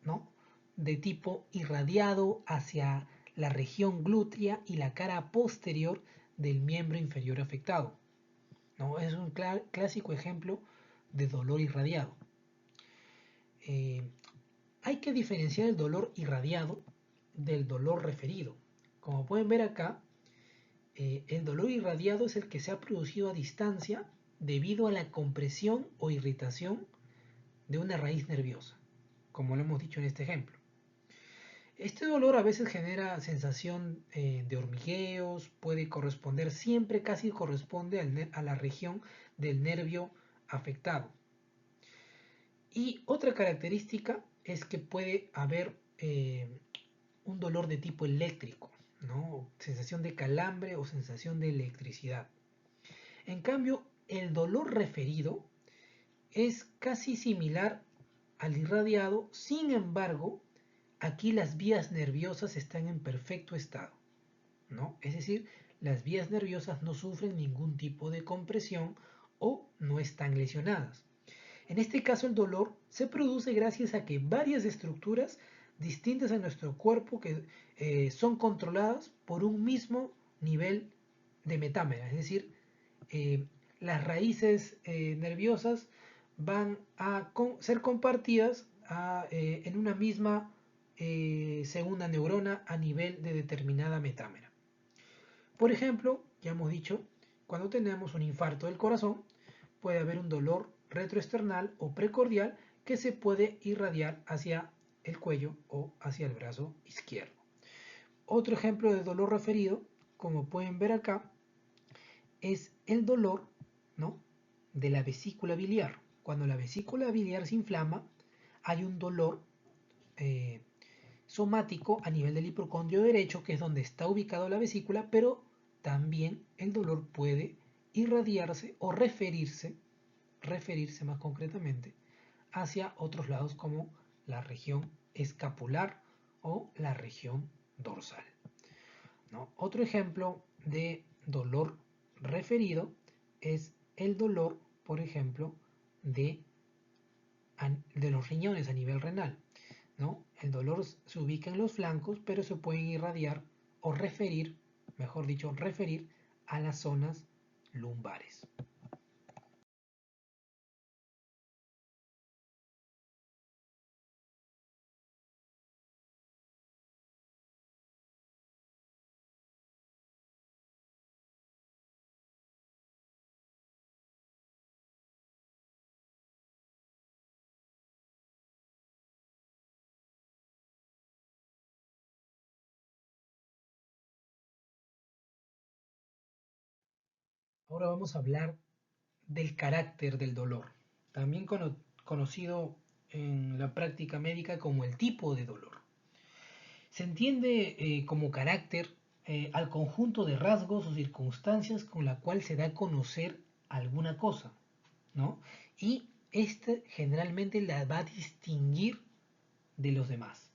¿no?, de tipo irradiado hacia la región glútea y la cara posterior del miembro inferior afectado, ¿no? Es un clásico ejemplo de dolor irradiado. Eh, Hay que diferenciar el dolor irradiado del dolor referido. Como pueden ver acá, el dolor irradiado es el que se ha producido a distancia debido a la compresión o irritación de una raíz nerviosa, como lo hemos dicho en este ejemplo. Este dolor a veces genera sensación de hormigueos, puede corresponder, siempre casi corresponde a la región del nervio afectado. Y otra característica es que puede haber un dolor de tipo eléctrico, ¿no? Sensación de calambre o sensación de electricidad. En cambio, el dolor referido es casi similar al irradiado, sin embargo, aquí las vías nerviosas están en perfecto estado, ¿no? Es decir, las vías nerviosas no sufren ningún tipo de compresión o no están lesionadas. En este caso el dolor se produce gracias a que varias estructuras distintas en nuestro cuerpo que son controladas por un mismo nivel de metámera, es decir, eh, las raíces nerviosas van a ser compartidas en una misma segunda neurona a nivel de determinada metámera. Por ejemplo, ya hemos dicho, cuando tenemos un infarto del corazón, puede haber un dolor retroesternal o precordial que se puede irradiar hacia el cuello o hacia el brazo izquierdo. Otro ejemplo de dolor referido, como pueden ver acá, es el dolor, ¿no?, de la vesícula biliar. Cuando la vesícula biliar se inflama, hay un dolor somático a nivel del hipocondrio derecho, que es donde está ubicada la vesícula, pero también el dolor puede irradiarse o referirse más concretamente hacia otros lados como la región escapular o la región dorsal, ¿no? Otro ejemplo de dolor referido es el dolor, por ejemplo, de los riñones a nivel renal, ¿no? El dolor se ubica en los flancos, pero se pueden irradiar o referir, mejor dicho, referir a las zonas lumbares. Ahora vamos a hablar del carácter del dolor, también conocido en la práctica médica como el tipo de dolor. Se entiende como carácter al conjunto de rasgos o circunstancias con la cual se da a conocer alguna cosa, ¿no? Y este generalmente la va a distinguir de los demás.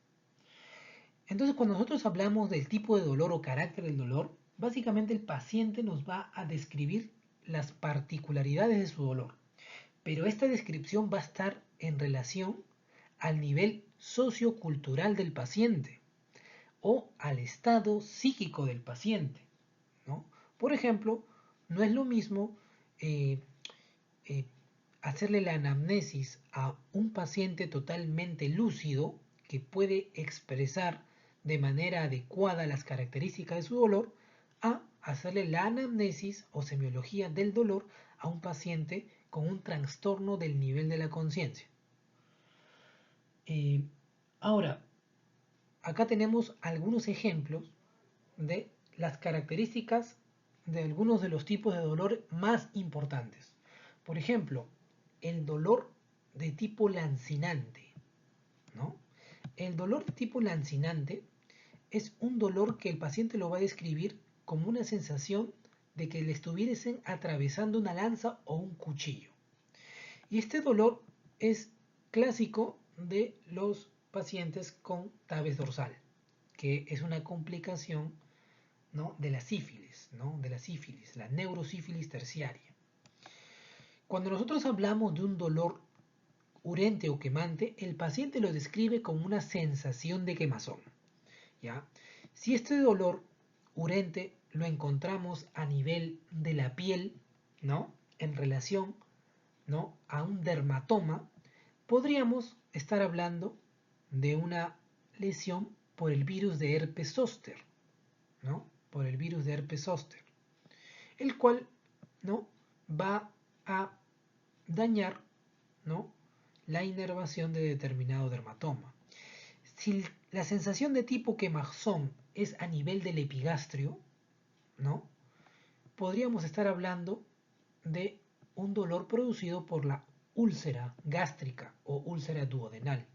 Entonces, cuando nosotros hablamos del tipo de dolor o carácter del dolor, básicamente el paciente nos va a describir las particularidades de su dolor. Pero esta descripción va a estar en relación al nivel sociocultural del paciente o al estado psíquico del paciente, ¿no? Por ejemplo, no es lo mismo eh, eh, hacerle la anamnesis a un paciente totalmente lúcido que puede expresar de manera adecuada las características de su dolor, a hacerle la anamnesis o semiología del dolor a un paciente con un trastorno del nivel de la conciencia. Ahora, acá tenemos algunos ejemplos de las características de algunos de los tipos de dolor más importantes. Por ejemplo, el dolor de tipo lancinante, ¿no? El dolor de tipo lancinante es un dolor que el paciente lo va a describir como una sensación de que le estuviesen atravesando una lanza o un cuchillo. Y este dolor es clásico de los pacientes con tabes dorsal, que es una complicación, ¿no?, de la sífilis, ¿no?, de la sífilis, la neurosífilis terciaria. Cuando nosotros hablamos de un dolor urente o quemante, el paciente lo describe como una sensación de quemazón, ¿ya? Si este dolor urente lo encontramos a nivel de la piel, ¿no?, en relación, ¿no?, a un dermatoma, podríamos estar hablando de una lesión por el virus de herpes zóster, ¿no?, por el virus de herpes zóster, el cual, ¿no?, va a dañar, ¿no?, la inervación de determinado dermatoma. Si la sensación de tipo quemazón es a nivel del epigastrio, ¿no?, podríamos estar hablando de un dolor producido por la úlcera gástrica o úlcera duodenal.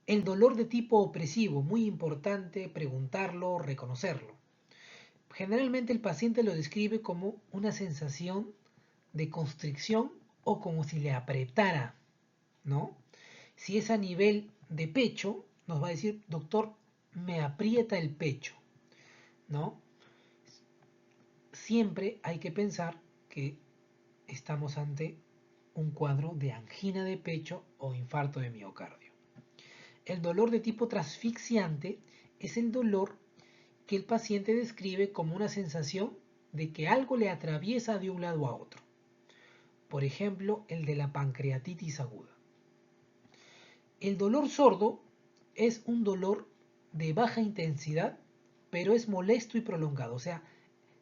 El dolor de tipo opresivo, muy importante preguntarlo, reconocerlo. Generalmente el paciente lo describe como una sensación de constricción o como si le apretara, ¿no? Si es a nivel de pecho, nos va a decir, doctor, me aprieta el pecho, ¿no? Siempre hay que pensar que estamos ante un cuadro de angina de pecho o infarto de miocardio. El dolor de tipo transfixiante es el dolor que el paciente describe como una sensación de que algo le atraviesa de un lado a otro. Por ejemplo, el de la pancreatitis aguda. El dolor sordo es un dolor de baja intensidad, pero es molesto y prolongado. O sea,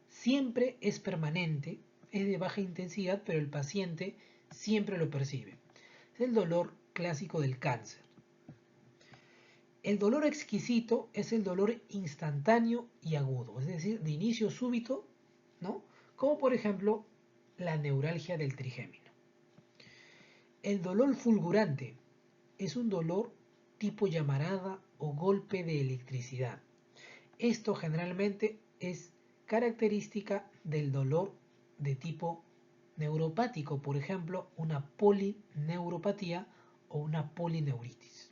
siempre es permanente, es de baja intensidad, pero el paciente siempre lo percibe. Es el dolor clásico del cáncer. El dolor exquisito es el dolor instantáneo y agudo, es decir, de inicio súbito, ¿no?, como por ejemplo la neuralgia del trigémino. El dolor fulgurante es un dolor tipo llamarada o golpe de electricidad. Esto generalmente es característica del dolor de tipo neuropático, por ejemplo, una polineuropatía o una polineuritis.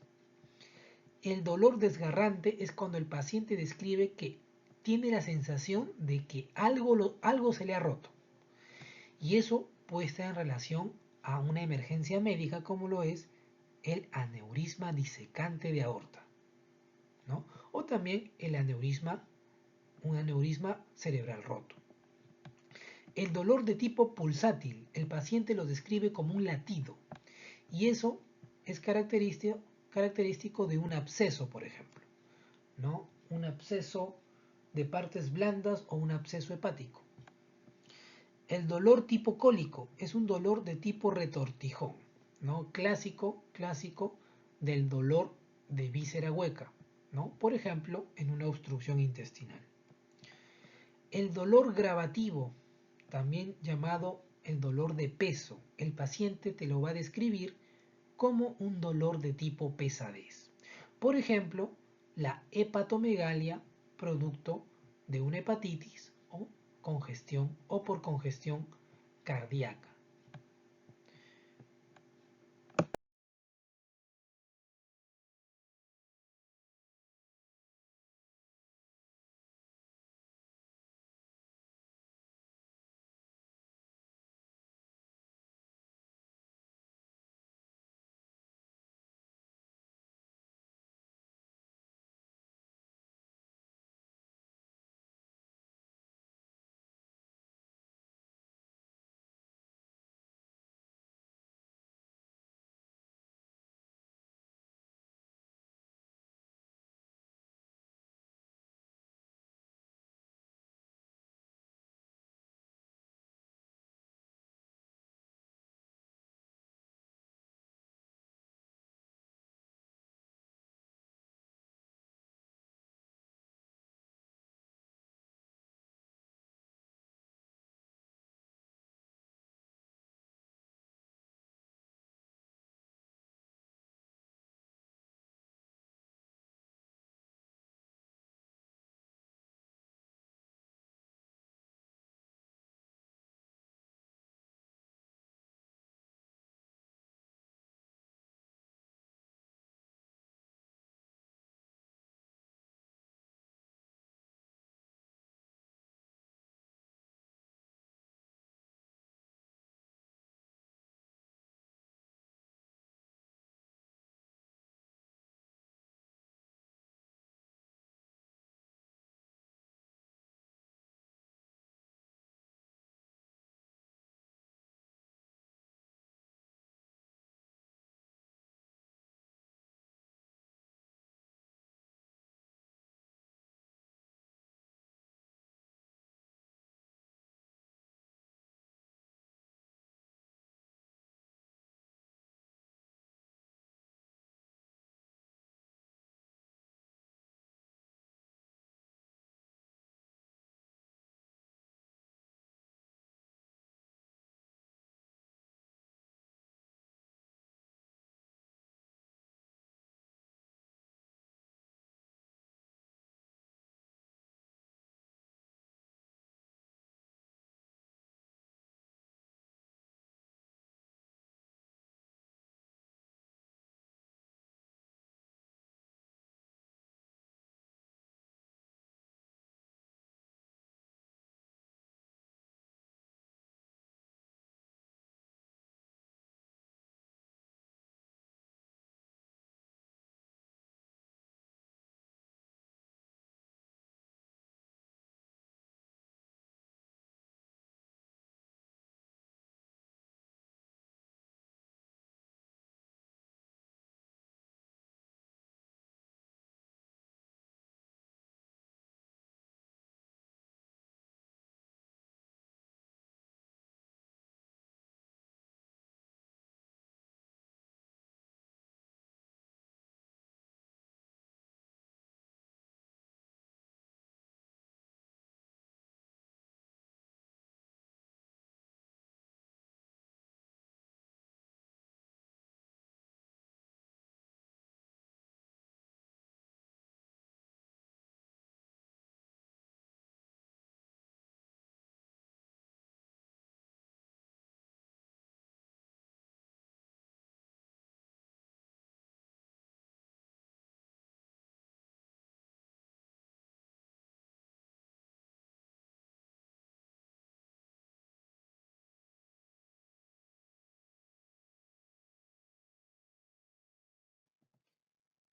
El dolor desgarrante es cuando el paciente describe que tiene la sensación de que algo se le ha roto. Y eso puede estar en relación a una emergencia médica como lo es el aneurisma disecante de aorta, ¿no?, o también un aneurisma cerebral roto. El dolor de tipo pulsátil, el paciente lo describe como un latido, y eso es característico de un absceso, por ejemplo, ¿no?, un absceso de partes blandas o un absceso hepático. El dolor tipo cólico es un dolor de tipo retortijón, ¿no?, clásico del dolor de víscera hueca, ¿no?, por ejemplo, en una obstrucción intestinal. El dolor gravativo, también llamado el dolor de peso, el paciente te lo va a describir como un dolor de tipo pesadez. Por ejemplo, la hepatomegalia producto de una hepatitis o congestión o por congestión cardíaca.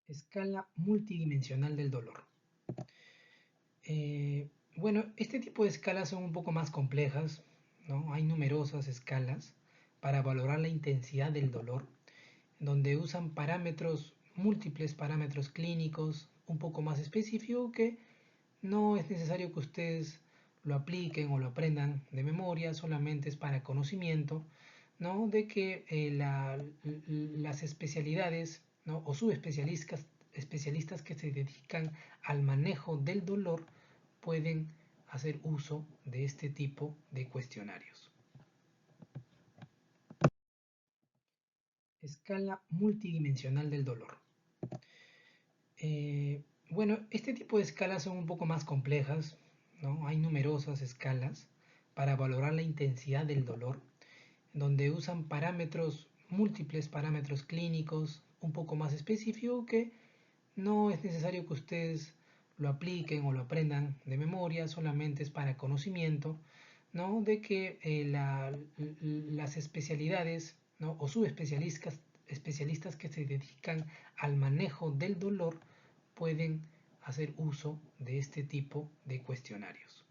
Escala multidimensional del dolor. Bueno, este tipo de escalas son un poco más complejas, ¿no? Hay numerosas escalas para valorar la intensidad del dolor, donde usan múltiples parámetros clínicos, un poco más específicos que no es necesario que ustedes lo apliquen o lo aprendan de memoria, solamente es para conocimiento, ¿no? De que las especialidades, ¿no? O especialistas que se dedican al manejo del dolor pueden hacer uso de este tipo de cuestionarios. Escala multidimensional del dolor. Bueno, este tipo de escalas son un poco más complejas, ¿no? Hay numerosas escalas para valorar la intensidad del dolor, donde usan múltiples parámetros clínicos, un poco más específicos que no es necesario que ustedes lo apliquen o lo aprendan de memoria, solamente es para conocimiento, ¿no? De que las especialidades, ¿no? O especialistas que se dedican al manejo del dolor pueden hacer uso de este tipo de cuestionarios.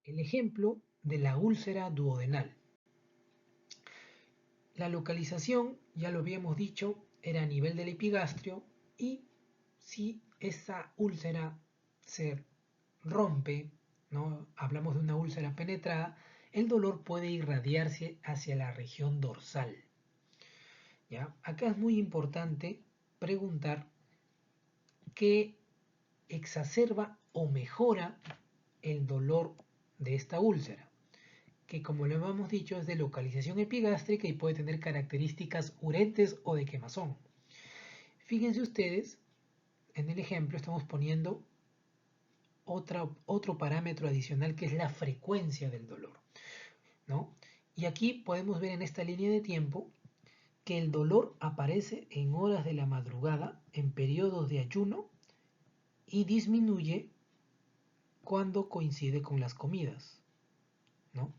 el ejemplo de la úlcera duodenal. La localización, ya lo habíamos dicho, era a nivel del epigastrio y si esa úlcera se rompe, ¿no? Hablamos de una úlcera penetrada, el dolor puede irradiarse hacia la región dorsal. ¿Ya? Acá es muy importante preguntar qué exacerba o mejora el dolor de esta úlcera, que como lo hemos dicho es de localización epigástrica y puede tener características urentes o de quemazón. Fíjense ustedes, en el ejemplo estamos poniendo otro parámetro adicional que es la frecuencia del dolor, ¿no? Y aquí podemos ver en esta línea de tiempo que el dolor aparece en horas de la madrugada, en periodos de ayuno, y disminuye cuando coincide con las comidas, ¿no?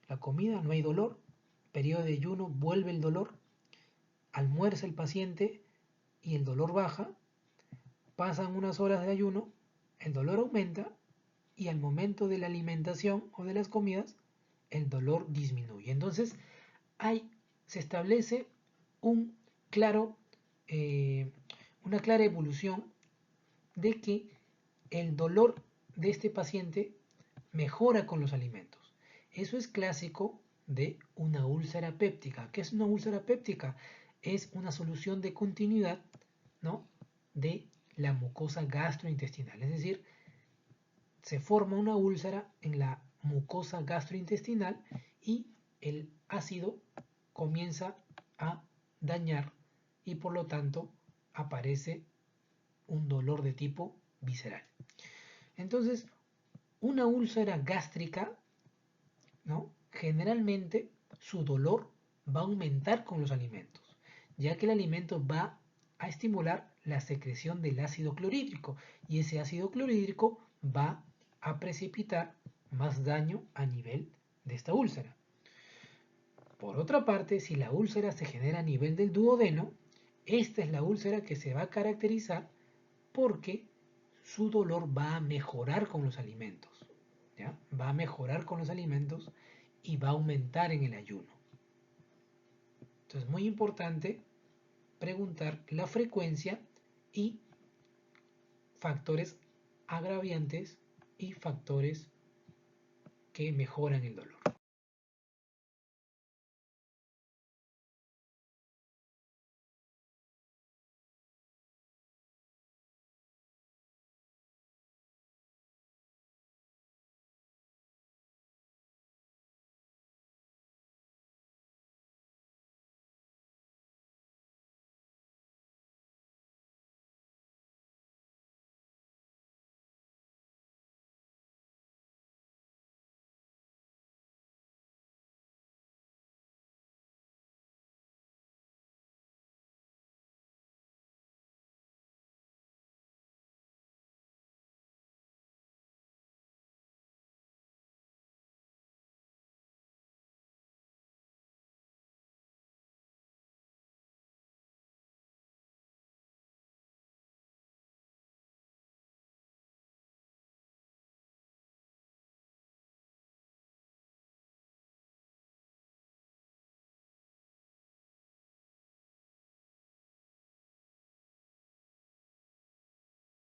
La comida no hay dolor, periodo de ayuno vuelve el dolor, almuerza el paciente y el dolor baja, pasan unas horas de ayuno, el dolor aumenta y al momento de la alimentación o de las comidas el dolor disminuye. Entonces se establece un claro, una clara evolución de que el dolor de este paciente mejora con los alimentos. Eso es clásico de una úlcera péptica. ¿Qué es una úlcera péptica? Es una solución de continuidad, ¿no?, de la mucosa gastrointestinal. Es decir, se forma una úlcera en la mucosa gastrointestinal y el ácido comienza a dañar y por lo tanto aparece un dolor de tipo visceral. Entonces, una úlcera gástrica, ¿no?, generalmente su dolor va a aumentar con los alimentos, ya que el alimento va a estimular la secreción del ácido clorhídrico y ese ácido clorhídrico va a precipitar más daño a nivel de esta úlcera. Por otra parte, si la úlcera se genera a nivel del duodeno, esta es la úlcera que se va a caracterizar porque su dolor va a mejorar con los alimentos, ¿ya? Va a mejorar con los alimentos y va a aumentar en el ayuno. Entonces, muy importante preguntar la frecuencia y factores agraviantes y factores que mejoran el dolor.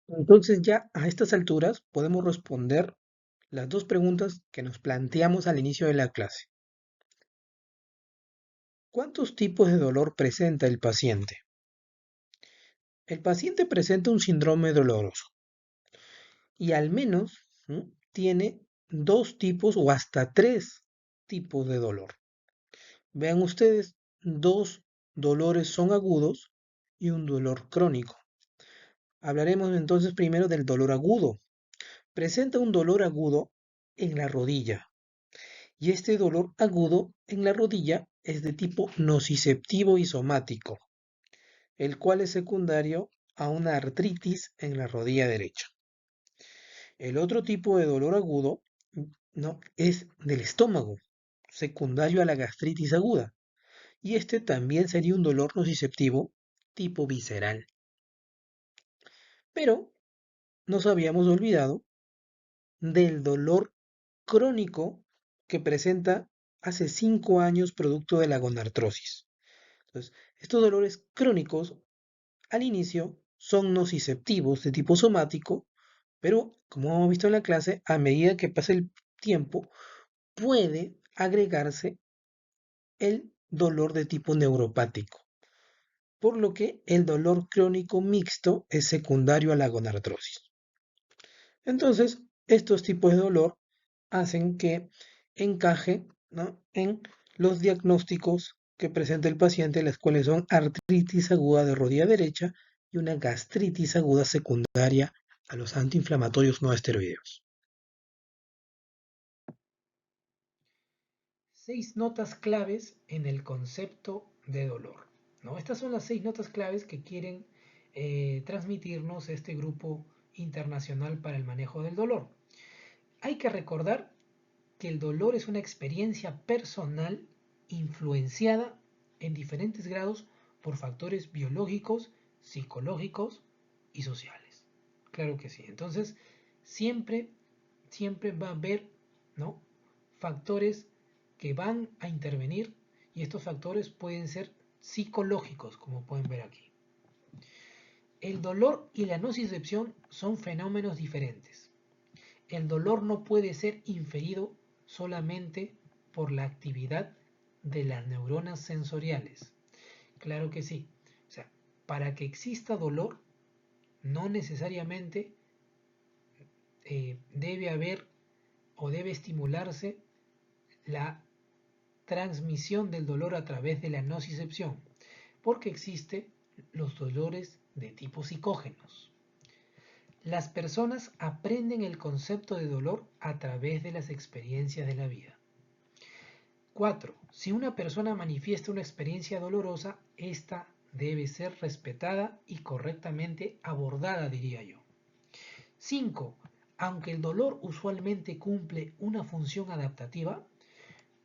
Entonces ya a estas alturas podemos responder las dos preguntas que nos planteamos al inicio de la clase. ¿Cuántos tipos de dolor presenta el paciente? El paciente presenta un síndrome doloroso y al menos, ¿no?, tiene dos tipos o hasta tres tipos de dolor. Vean ustedes, dos dolores son agudos y un dolor crónico. Hablaremos entonces primero del dolor agudo. Presenta un dolor agudo en la rodilla y este dolor agudo en la rodilla es de tipo nociceptivo y somático, el cual es secundario a una artritis en la rodilla derecha. El otro tipo de dolor agudo, no, es del estómago, secundario a la gastritis aguda, y este también sería un dolor nociceptivo tipo visceral. Pero nos habíamos olvidado del dolor crónico que presenta hace 5 años producto de la gonartrosis. Entonces, estos dolores crónicos al inicio son nociceptivos de tipo somático, pero como hemos visto en la clase, a medida que pasa el tiempo, puede agregarse el dolor de tipo neuropático, por lo que el dolor crónico mixto es secundario a la gonartrosis. Entonces, estos tipos de dolor hacen que encaje, ¿no?, en los diagnósticos que presenta el paciente, las cuales son artritis aguda de rodilla derecha y una gastritis aguda secundaria a los antiinflamatorios no esteroideos. 6 notas claves en el concepto de dolor, ¿no? Estas son las 6 notas claves que quieren transmitirnos este grupo internacional para el manejo del dolor. Hay que recordar que el dolor es una experiencia personal influenciada en diferentes grados por factores biológicos, psicológicos y sociales. Claro que sí. Entonces, siempre va a haber, ¿no?, factores que van a intervenir, y estos factores pueden ser psicológicos, como pueden ver aquí. El dolor y la nocicepción son fenómenos diferentes. El dolor no puede ser inferido solamente por la actividad de las neuronas sensoriales. Claro que sí. O sea, para que exista dolor, no necesariamente debe haber o debe estimularse la transmisión del dolor a través de la nocicepción, porque existen los dolores de tipo psicógenos. Las personas aprenden el concepto de dolor a través de las experiencias de la vida. 4. Si una persona manifiesta una experiencia dolorosa, esta debe ser respetada y correctamente abordada, diría yo. 5. Aunque el dolor usualmente cumple una función adaptativa,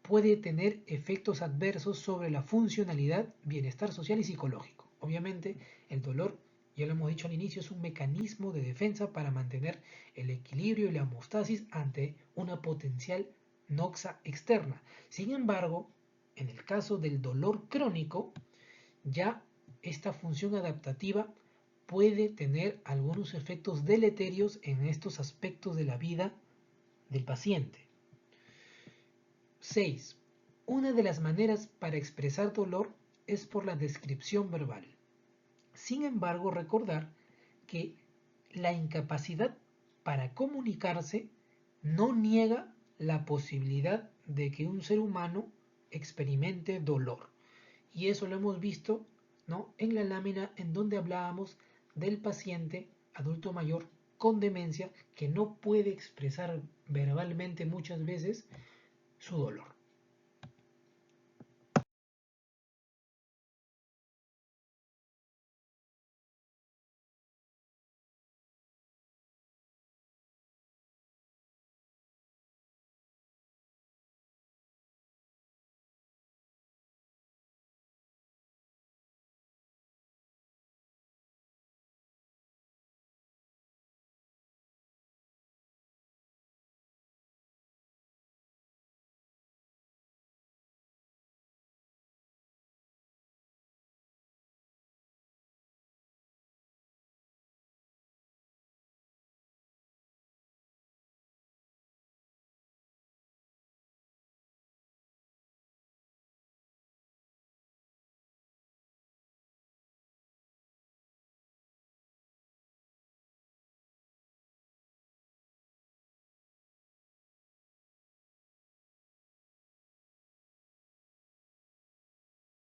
puede tener efectos adversos sobre la funcionalidad, bienestar social y psicológico. Obviamente, el dolor, ya lo hemos dicho al inicio, es un mecanismo de defensa para mantener el equilibrio y la homeostasis ante una potencial noxa externa. Sin embargo, en el caso del dolor crónico, ya esta función adaptativa puede tener algunos efectos deleterios en estos aspectos de la vida del paciente. 6. Una de las maneras para expresar dolor es por la descripción verbal. Sin embargo, recordar que la incapacidad para comunicarse no niega la posibilidad de que un ser humano experimente dolor. Y eso lo hemos visto, ¿no?, en la lámina en donde hablábamos del paciente adulto mayor con demencia que no puede expresar verbalmente muchas veces su dolor.